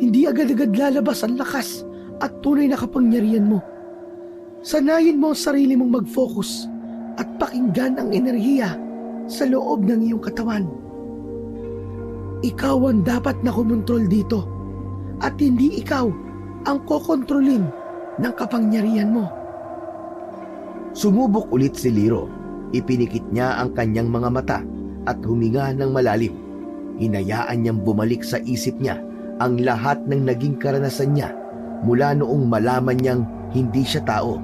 Hindi agad-agad lalabas ang lakas at tunay na kapangyarihan mo. Sanayin mo ang sarili mong mag-focus at pakinggan ang enerhiya sa loob ng iyong katawan. Ikaw ang dapat na kumontrol dito at hindi ikaw ang kokontrolin ng kapangyarihan mo. Sumubok ulit si Liro. Ipinikit niya ang kanyang mga mata at huminga ng malalim. Hinayaan niyang bumalik sa isip niya ang lahat ng naging karanasan niya mula noong malaman niyang hindi siya tao.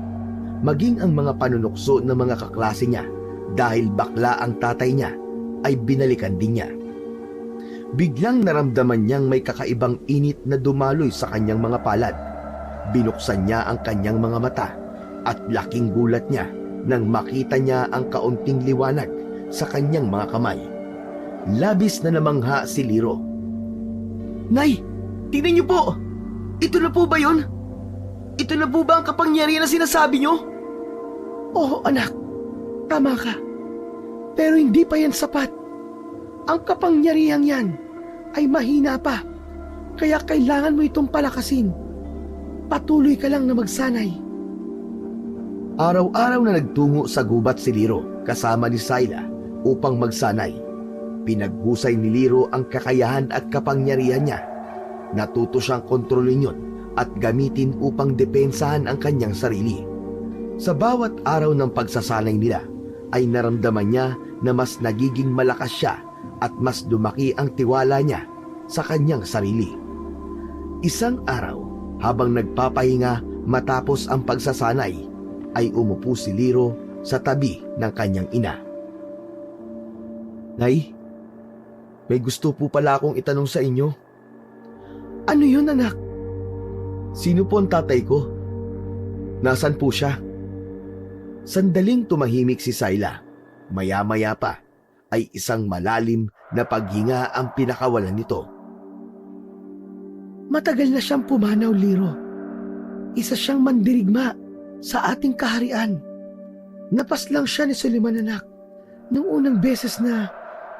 Maging ang mga panunukso ng mga kaklase niya dahil bakla ang tatay niya ay binalikan din niya. Biglang naramdaman niyang may kakaibang init na dumaloy sa kanyang mga palad. Binuksan niya ang kanyang mga mata at laking gulat niya nang makita niya ang kaunting liwanag sa kanyang mga kamay. Labis na namangha si Liro. Nay, tingnan niyo po! Ito na po ba yun? Ito na po ba ang kapangyarihan na sinasabi niyo? Oo, anak. Tama ka. Pero hindi pa yan sapat. Ang kapangyarihan yan ay mahina pa. Kaya kailangan mo itong palakasin. Patuloy ka lang na magsanay. Araw-araw na nagtungo sa gubat si Liro kasama ni Syla upang magsanay. Pinaghusay ni Liro ang kakayahan at kapangyarihan niya. Natuto siyang kontrolin yun at gamitin upang depensahan ang kanyang sarili. Sa bawat araw ng pagsasanay nila ay naramdaman niya na mas nagiging malakas siya at mas lumaki ang tiwala niya sa kanyang sarili. Isang araw, habang nagpapahinga matapos ang pagsasanay, ay umupo si Liro sa tabi ng kanyang ina. Nay, may gusto po pala akong itanong sa inyo. Ano yun, anak? Sino po ang tatay ko? Nasaan po siya? Sandaling tumahimik si Syla. Maya-maya pa ay isang malalim na paghinga ang pinakawalan nito. Matagal na siyang pumanaw, Liro. Isa siyang mandirigma sa ating kaharian. Napaslang siya ni Suleiman, anak, nung unang beses na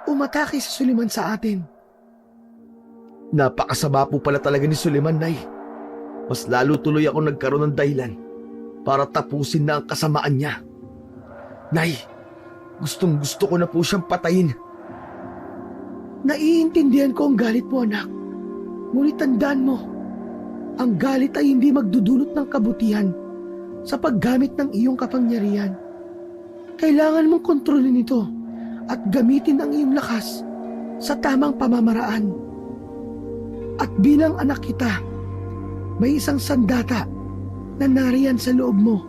umatake si Suleiman sa atin. Napakasama po pala talaga ni Suleiman, Nay. Mas lalo tuloy ako nagkaroon ng dahilan para tapusin na ang kasamaan niya. Nay, gustong-gusto ko na po siyang patayin. Naiintindihan ko ang galit mo, anak. Ngunit tandaan mo, ang galit ay hindi magdudulot ng kabutihan sa paggamit ng iyong kapangyarihan. Kailangan mong kontrolin ito at gamitin ang iyong lakas sa tamang pamamaraan. At bilang anak kita, may isang sandata na nariyan sa loob mo.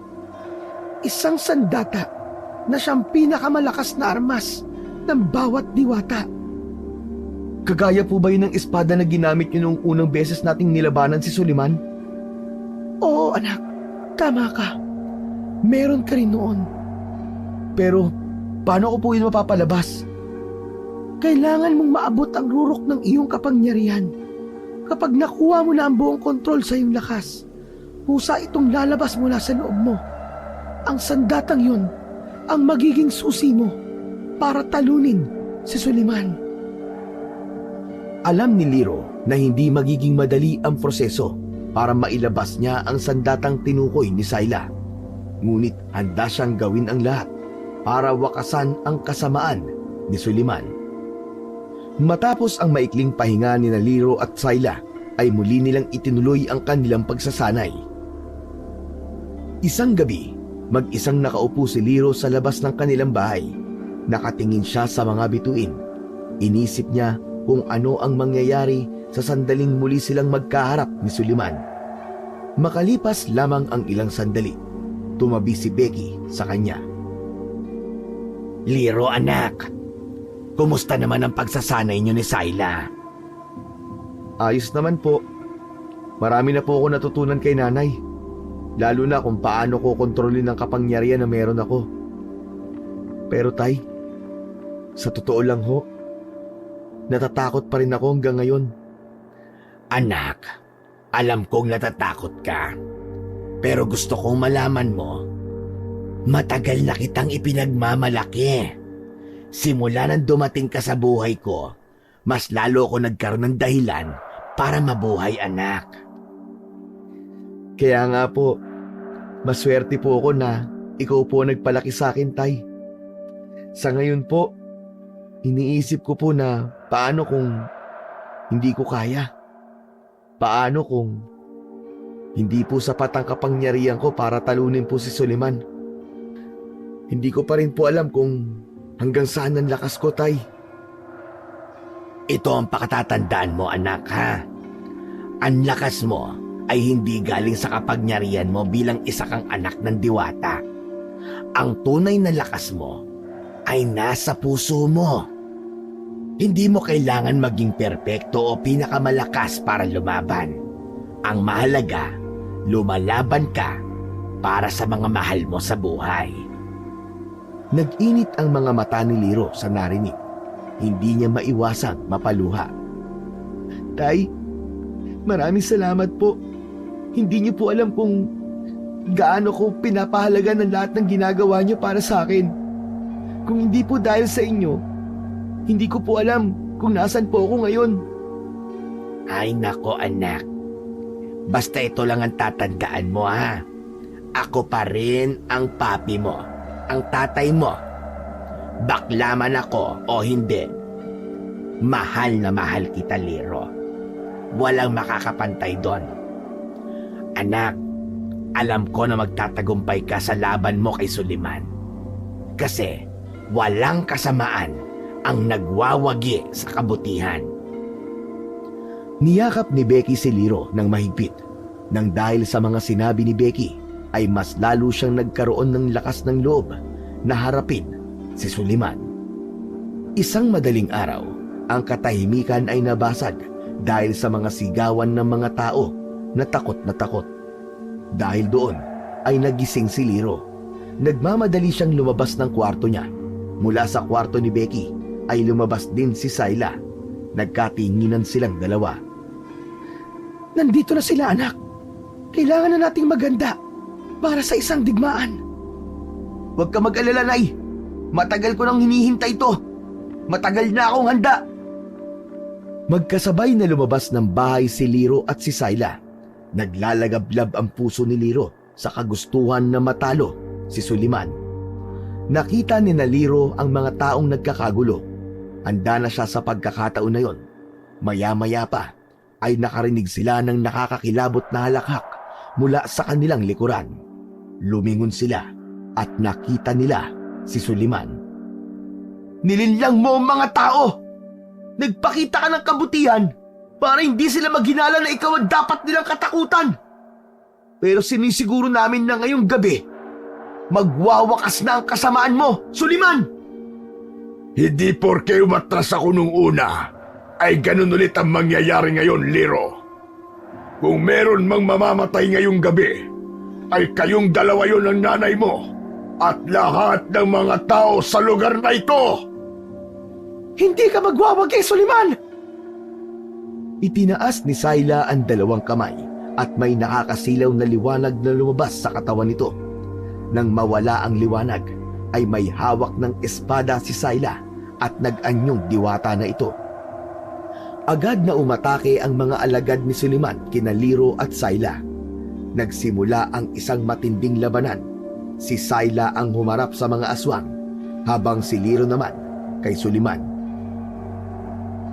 Isang sandata na siyang pinakamalakas na armas ng bawat diwata. Kagaya po ba yun ng espada na ginamit niyo noong unang beses nating nilabanan si Suleiman? Oo, anak. Tama ka. Meron ka rin noon. Pero paano ko po yun mapapalabas? Kailangan mong maabot ang rurok ng iyong kapangyarihan. Kapag nakuha mo na ang buong kontrol sa iyong lakas, husa itong lalabas mula sa loob mo. Ang sandatang yun ang magiging susi mo para talunin si Suleiman. Alam ni Liro na hindi magiging madali ang proseso para mailabas niya ang sandatang tinukoy ni Syla. Ngunit handa siyang gawin ang lahat para wakasan ang kasamaan ni Suleiman. Matapos ang maikling pahinga ni Liro at Syla, ay muli nilang itinuloy ang kanilang pagsasanay. Isang gabi, mag-isang nakaupo si Liro sa labas ng kanilang bahay. Nakatingin siya sa mga bituin. Inisip niya kung ano ang mangyayari sa sandaling muli silang magkaharap ni Suleiman. Makalipas lamang ang ilang sandali, tumabi si Becky sa kanya. Liro, anak. Kumusta naman ang pagsasanay niyo ni Syla? Ayos naman po. Marami na po ako natutunan kay nanay. Lalo na kung paano ko kontrolin ang kapangyarihan na meron ako. Pero tay, sa totoo lang ho, natatakot pa rin ako hanggang ngayon. Anak, alam kong natatakot ka. Pero gusto kong malaman mo, matagal na kitang ipinagmamalaki. Simula nang dumating ka sa buhay ko, mas lalo ko nagkaroon ng dahilan para mabuhay, anak. Kaya nga po, maswerte po ako na ikaw po ang nagpalaki sa akin, tay. Sa ngayon po, iniisip ko po na paano kung hindi ko kaya? Paano kung hindi po sapat ang kapangyarihan ko para talunin po si Suliman? Hindi ko pa rin po alam kung hanggang saan ang lakas ko, tay. Ito ang pakatatandaan mo, anak, ha? Ang lakas mo ay hindi galing sa kapangyarihan mo bilang isa kang anak ng diwata. Ang tunay na lakas mo ay nasa puso mo. Hindi mo kailangan maging perpekto o pinakamalakas para lumaban. Ang mahalaga, lumalaban ka para sa mga mahal mo sa buhay. Nag-init ang mga mata ni Liro sa narinig. Hindi niya maiwasang mapaluha. Tay, maraming salamat po. Hindi niyo po alam kung gaano ko pinapahalaga ng lahat ng ginagawa niyo para sa akin. Kung hindi po dahil sa inyo, hindi ko po alam kung nasan po ako ngayon. Ay nako, anak. Basta ito lang ang tatandaan mo, ha? Ako pa rin ang papi mo, ang tatay mo. Bakla man ako o hindi, mahal na mahal kita, Liro. Walang makakapantay doon. Anak, alam ko na magtatagumpay ka sa laban mo kay Suliman. Kasi walang kasamaan ang nagwawagi sa kabutihan. Niyakap ni Becky si Liro ng mahigpit. Nang dahil sa mga sinabi ni Becky, ay mas lalo siyang nagkaroon ng lakas ng loob na harapin si Suliman. Isang madaling araw, ang katahimikan ay nabasag dahil sa mga sigawan ng mga tao na takot na takot. Dahil doon ay nagising si Liro. Nagmamadali siyang lumabas ng kwarto niya. Mula sa kwarto ni Becky ay lumabas din si Sayla. Nagkatinginan silang dalawa. Nandito na sila, anak. Kailangan na nating maganda para sa isang digmaan. Huwag ka mag-alala, Nay. Matagal ko nang hinihintay ito. Matagal na akong handa. Magkasabay na lumabas ng bahay si Liro at si Sayla. Naglalagablab ang puso ni Liro sa kagustuhan na matalo si Suliman. Nakita ni Liro ang mga taong nagkakagulo. Handa na siya sa pagkakataon na yon. Maya-maya pa ay nakarinig sila ng nakakakilabot na halakhak mula sa kanilang likuran. Lumingon sila at nakita nila si Suliman. Nilinlang mo ang mga tao! Nagpakita ka ng kabutihan para hindi sila maghinala na ikaw ang dapat nilang katakutan. Pero sinisiguro namin na ngayong gabi, magwawakas na ang kasamaan mo, Suliman! Hindi porke umatras ako nung una, ay ganun ulit ang mangyayari ngayon, Liro. Kung meron mang mamamatay ngayong gabi, ay kayong dalawa yon ng nanay mo at lahat ng mga tao sa lugar na ito. Hindi ka magwawagi, Suliman! Itinaas ni Sayla ang dalawang kamay at may nakakasilaw na liwanag na lumabas sa katawan nito. Nang mawala ang liwanag, ay may hawak ng espada si Sayla at nag-anyong diwata na ito. Agad na umatake ang mga alagad ni Suliman kina Liro at Sayla. Nagsimula ang isang matinding labanan. Si Sayla ang humarap sa mga aswang, habang si Liro naman kay Suliman.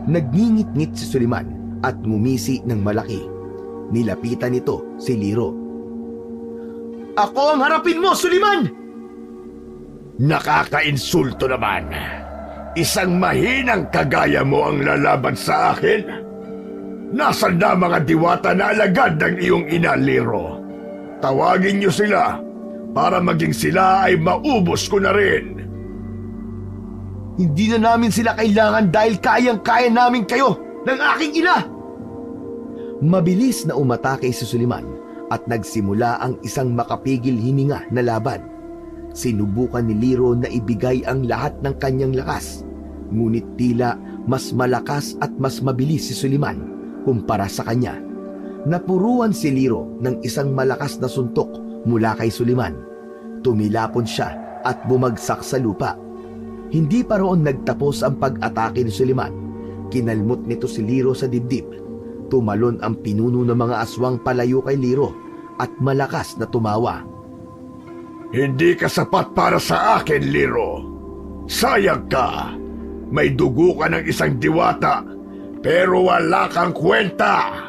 Nagngingit-ngit si Suliman at ngumisi ng malaki. Nilapitan nito si Liro. Ako ang harapin mo, Suliman! Nakakainsulto naman. Isang mahinang kagaya mo ang lalaban sa akin? Nasaan na mga diwata na alagad ng iyong ina, Liro? Tawagin niyo sila para maging sila ay maubos ko na rin. Hindi na namin sila kailangan dahil kayang-kaya namin kayo ng aking ina! Mabilis na umatake si Suliman at nagsimula ang isang makapigil hininga na laban. Sinubukan ni Liro na ibigay ang lahat ng kanyang lakas, ngunit tila mas malakas at mas mabilis si Suliman kumpara sa kanya. Napuruan si Liro ng isang malakas na suntok mula kay Suliman. Tumilapon siya at bumagsak sa lupa. Hindi pa roon nagtapos ang pag-atake ni Suliman. Kinalmot nito si Liro sa dibdib. Tumalon ang pinuno ng mga aswang palayo kay Liro at malakas na tumawa. Hindi ka sapat para sa akin, Liro. Sayang ka. May dugo ka ng isang diwata, pero wala kang kwenta.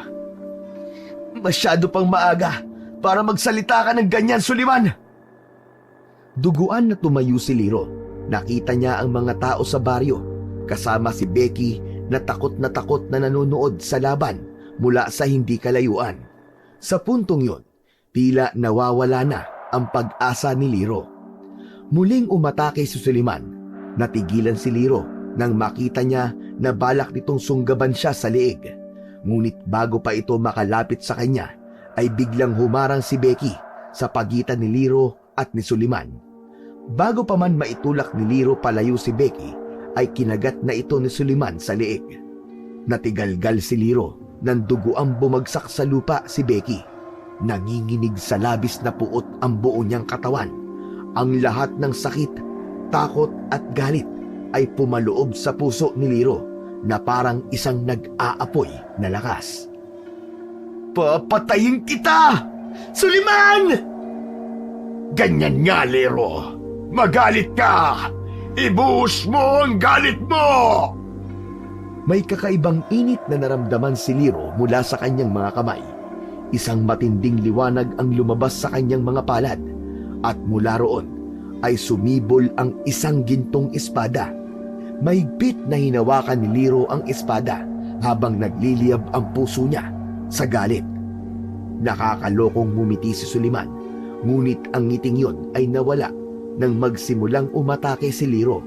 Masyado pang maaga para magsalita ka ng ganyan, Suliman! Duguan na tumayo si Liro. Nakita niya ang mga tao sa baryo, kasama si Becky na takot na nanonood sa laban mula sa hindi kalayuan. Sa puntong yun, tila nawawala na ang pag-asa ni Liro. Muling umatake si Suliman. Natigilan si Liro nang makita niya na balak nitong sunggaban siya sa leeg. Ngunit bago pa ito makalapit sa kanya, ay biglang humarang si Becky sa pagitan ni Liro at ni Suliman. Bago pa man maitulak ni Liro palayo si Becky, ay kinagat na ito ni Suliman sa leeg. Natigalgal si Liro nang duguang bumagsak sa lupa si Becky. Nanginginig sa labis na puot ang buo niyang katawan. Ang lahat ng sakit, takot at galit ay pumaloob sa puso ni Liro na parang isang nag-aapoy na lakas. Papatayin kita! Suliman! Ganyan nga, Liro. Magalit ka! Ibuhos mo ang galit mo! May kakaibang init na naramdaman si Liro mula sa kanyang mga kamay. Isang matinding liwanag ang lumabas sa kanyang mga palad, at mula roon ay sumibol ang isang gintong espada. Mahigpit na hinawakan ni Liro ang espada habang nagliliyab ang puso niya sa galit. Nakakalokong ngumiti si Suliman, ngunit ang ngiting yon ay nawala nang magsimulang umatake si Liro.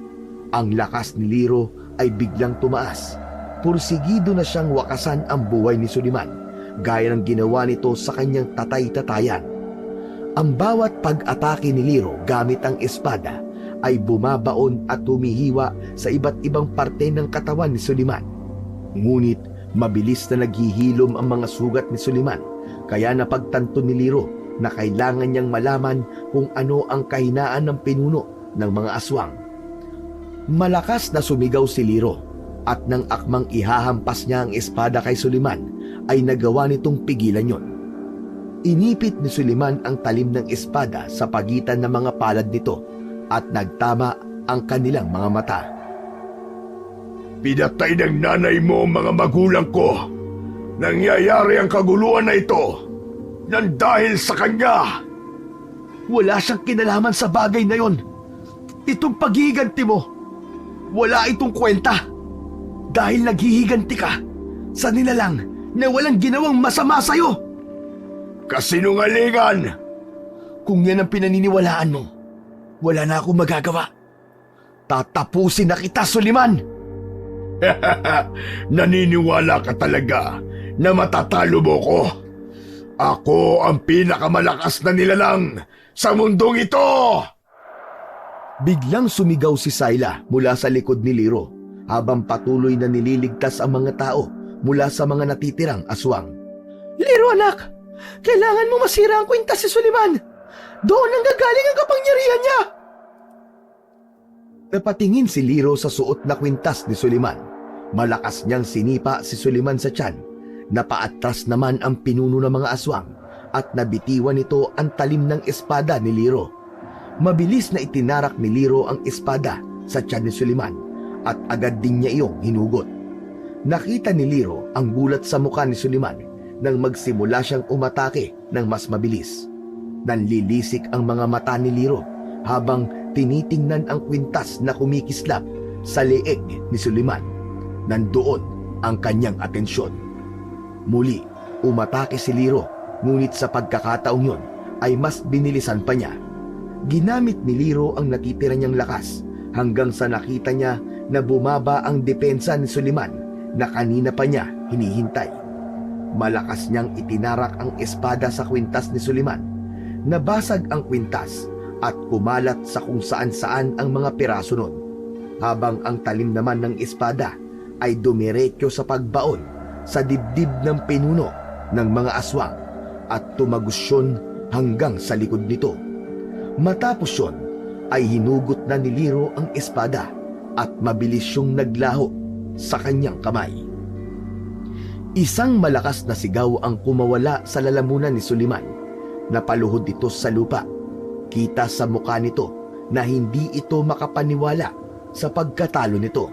Ang lakas ni Liro ay biglang tumaas. Pursigido na siyang wakasan ang buhay ni Suliman, gaya ng ginawa nito sa kanyang tatay-tatayan. Ang bawat pag-atake ni Liro gamit ang espada ay bumabaon at humihiwa sa iba't ibang parte ng katawan ni Suliman. Ngunit mabilis na naghihilom ang mga sugat ni Suliman, kaya napagtanto ni Liro na kailangan niyang malaman kung ano ang kahinaan ng pinuno ng mga aswang. Malakas na sumigaw si Liro, at nang akmang ihahampas niya ang espada kay Suliman, ay nagawa nitong pigilan yon. Inipit ni Suliman ang talim ng espada sa pagitan ng mga palad nito at nagtama ang kanilang mga mata. Pinatay ng nanay mo ang mga magulang ko. Nangyayari ang kaguluhan na ito nang dahil sa kanya. Wala siyang kinalaman sa bagay na yon. Itong paghihiganti mo, wala itong kwenta. Dahil naghihiganti ka sa nilalang na walang ginawang masama sa'yo. Kasinungalingan! Kung yan ang pinaniniwalaan mo, wala na akong magagawa. Tatapusin na kita, Suliman! Naniniwala ka talaga na matatalo mo ko? Ako ang pinakamalakas na nilalang sa mundong ito! Biglang sumigaw si Sayla mula sa likod ni Liro habang patuloy na nililigtas ang mga tao mula sa mga natitirang aswang. Liro anak, kailangan mo masira ang kwintas si Suliman. Doon ang gagaling ang kapangyarihan niya. Napatingin si Liro sa suot na kwintas ni Suliman. Malakas niyang sinipa si Suliman sa tiyan. Napaatras naman ang pinuno ng mga aswang at nabitiwan nito ang talim ng espada ni Liro. Mabilis na itinarak ni Liro ang espada sa tiyan ni Suliman at agad din niya iyong hinugot. Nakita ni Liro ang gulat sa mukha ni Suliman nang magsimula siyang umatake ng mas mabilis. Nanlilisik ang mga mata ni Liro habang tinitingnan ang kwintas na kumikislap sa leeg ni Suliman. Nandoon ang kanyang atensyon. Muli, umatake si Liro, ngunit sa pagkakataong yon ay mas binilisan pa niya. Ginamit ni Liro ang natitira niyang lakas hanggang sa nakita niya na bumaba ang depensa ni Suliman na kanina pa niya hinihintay. Malakas niyang itinarak ang espada sa kwintas ni Suliman. Nabasag ang kwintas at kumalat sa kung saan-saan ang mga piraso nun, habang ang talim naman ng espada ay dumiretso sa pagbaon sa dibdib ng pinuno ng mga aswang at tumagos yun hanggang sa likod nito. Matapos yun ay hinugot na ni Liro ang espada at mabilis siyang naglaho sa kanyang kamay. Isang malakas na sigaw ang kumawala sa lalamunan ni Suliman. Napaluhod ito sa lupa. Kita sa mukha nito na hindi ito makapaniwala sa pagkatalo nito.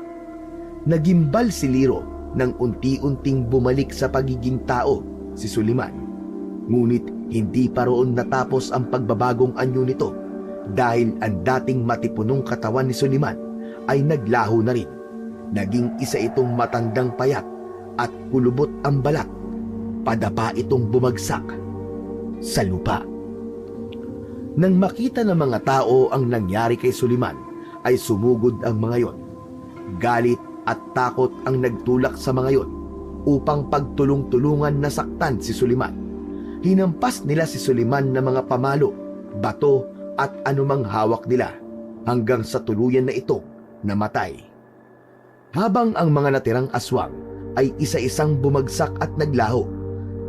Nagimbal si Liro nang unti-unting bumalik sa pagiging tao si Suliman. Ngunit hindi pa roon natapos ang pagbabagong anyo nito dahil ang dating matipunong katawan ni Suliman ay naglaho na rin. Naging isa itong matandang payat at kulubot ang balat. Padapa itong bumagsak sa lupa. Nang makita ng mga tao ang nangyari kay Suliman, ay sumugod ang mga yon. Galit at takot ang nagtulak sa mga yon upang pagtulong-tulungan na saktan si Suliman. Hinampas nila si Suliman ng mga pamalo, bato at anumang hawak nila hanggang sa tuluyan na ito namatay. Habang ang mga natirang aswang ay isa-isang bumagsak at naglaho,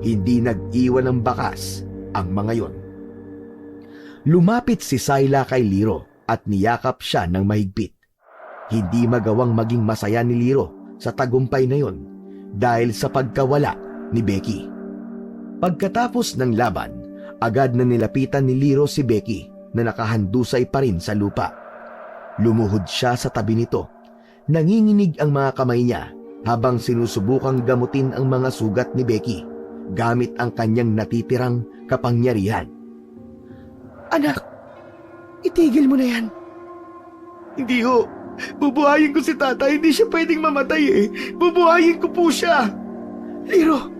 hindi nag-iwan ng bakas ang mga yon. Lumapit si Sayla kay Liro at niyakap siya ng mahigpit. Hindi magawang maging masaya ni Liro sa tagumpay na yon dahil sa pagkawala ni Becky. Pagkatapos ng laban, agad na nilapitan ni Liro si Becky na nakahandusay pa rin sa lupa. Lumuhod siya sa tabi nito. Nanginginig ang mga kamay niya habang sinusubukang gamutin ang mga sugat ni Becky gamit ang kanyang natitirang kapangyarihan. Anak, itigil mo na yan. Hindi ho. Bubuhayin ko si tatay. Hindi siya pwedeng mamatay eh. Bubuhayin ko po siya. Liro,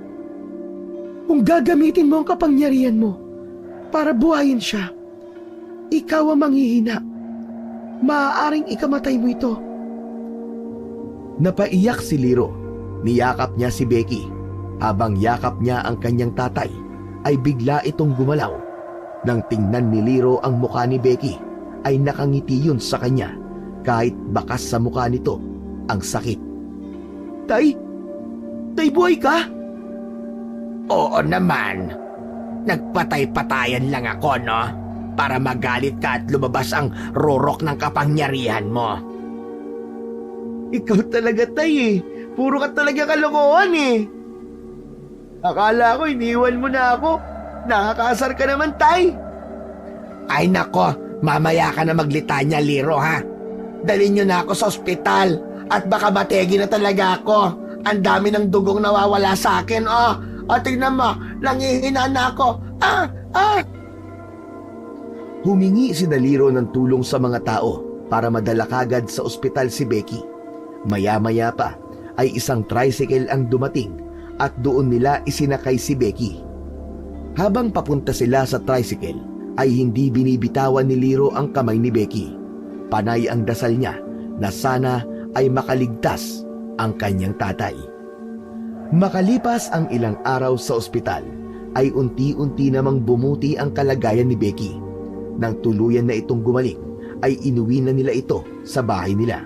kung gagamitin mo ang kapangyarihan mo para buhayin siya, ikaw ang manghihina. Maaaring ikamatay mo ito. Napaiyak si Liro. Niyakap niya si Becky. Habang yakap niya ang kanyang tatay, ay bigla itong gumalaw. Nang tingnan ni Liro ang mukha ni Becky, ay nakangiti yun sa kanya kahit bakas sa mukha nito ang sakit. Tay? Tay, buhay ka? Oo naman. Nagpatay-patayan lang ako, no? Para magalit ka at lumabas ang rurok ng kapangyarihan mo. Ikaw talaga, tay eh. Puro ka talaga kalokohan eh. Akala ko iniwan mo na ako. Nakakasar ka naman, tay. Ay nako, mamaya ka na maglitanya, Liro, ha? Dalhin niyo na ako sa ospital at baka mategi na talaga ako. Ang dami ng dugong nawawala sa akin, oh. O, tingnan mo, nangihina na ako. Humingi si Liro ng tulong sa mga tao para madala kagad sa ospital si Becky. Maya-maya pa ay isang tricycle ang dumating at doon nila isinakay si Becky. Habang papunta sila sa tricycle, ay hindi binibitawan ni Liro ang kamay ni Becky. Panay ang dasal niya na sana ay makaligtas ang kanyang tatay. Makalipas ang ilang araw sa ospital, ay unti-unti namang bumuti ang kalagayan ni Becky. Nang tuluyan na itong gumaling, ay inuwi na nila ito sa bahay nila.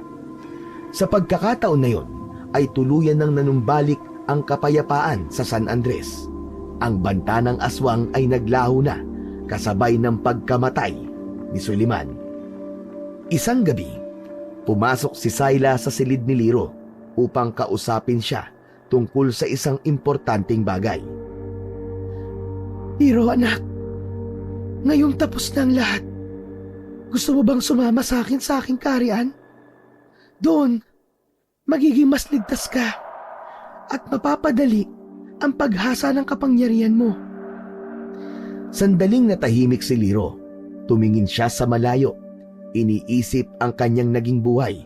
Sa pagkakataon na yon, ay tuluyan nang nanumbalik ang kapayapaan sa San Andres. Ang banta ng aswang ay naglaho na kasabay ng pagkamatay ni Suliman. Isang gabi, pumasok si Sayla sa silid ni Liro upang kausapin siya tungkol sa isang importanteng bagay. Liro, anak, ngayong tapos na ang lahat, gusto mo bang sumama sa aking kaharian? Doon, magiging mas ligtas ka at mapapadali ang paghasa ng kapangyarihan mo. Sandaling natahimik si Liro. Tumingin siya sa malayo. Iniisip ang kanyang naging buhay,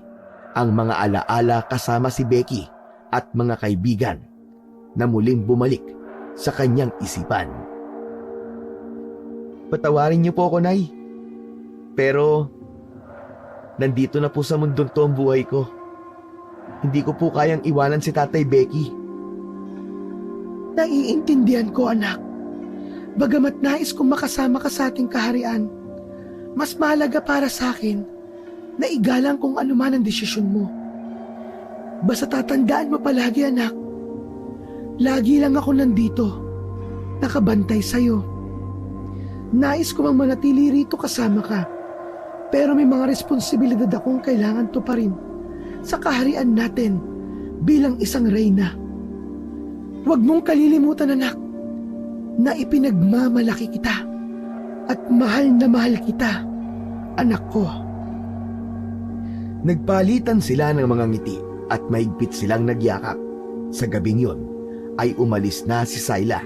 ang mga alaala kasama si Becky at mga kaibigan na muling bumalik sa kanyang isipan. Patawarin niyo po ako, Nay. Pero nandito na po sa mundong to ang buhay ko. Hindi ko po kayang iwanan si Tatay Becky. Naiintindihan ko, anak. Bagamat nais kong makasama ka sa ating kaharian, mas mahalaga para sa akin na igalang kung ano man ang desisyon mo. Basta tatandaan mo palagi, anak. Lagi lang ako nandito, nakabantay sa'yo. Nais ko mang manatili rito kasama ka, pero may mga responsibilidad akong kailangan tuparin sa kaharian natin bilang isang reyna. Huwag mong kalilimutan, anak, na ipinagmamalaki kita at mahal na mahal kita, anak ko. Nagpalitan sila ng mga ngiti at mahigpit silang nagyakap. Sa gabing yon ay umalis na si Syla.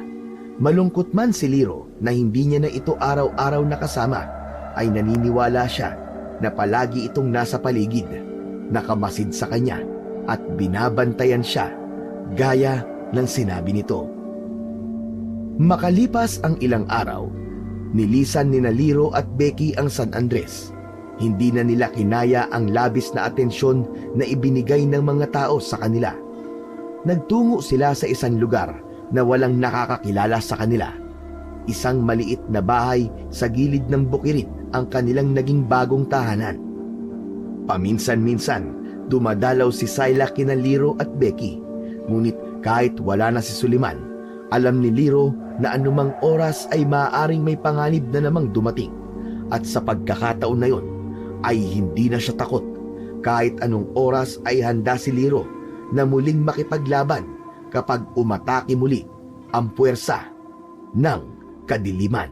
Malungkot man si Liro na hindi niya na ito araw-araw nakasama, ay naniniwala siya na palagi itong nasa paligid, nakamasid sa kanya at binabantayan siya gaya ng sinabi nito. Makalipas ang ilang araw, nilisan ni Liro at Becky ang San Andres. Hindi na nila kinaya ang labis na atensyon na ibinigay ng mga tao sa kanila. Nagtungo sila sa isang lugar na walang nakakakilala sa kanila. Isang maliit na bahay sa gilid ng bukirin ang kanilang naging bagong tahanan. Paminsan-minsan, dumadalaw si Syla kina Liro at Becky. Ngunit kahit wala na si Suliman, alam ni Liro na anumang oras ay maaaring may panganib na namang dumating. At sa pagkakataon na yon, ay hindi na siya takot. Kahit anong oras ay handa si Liro na muling makipaglaban kapag umatake muli ang puwersa ng kadiliman.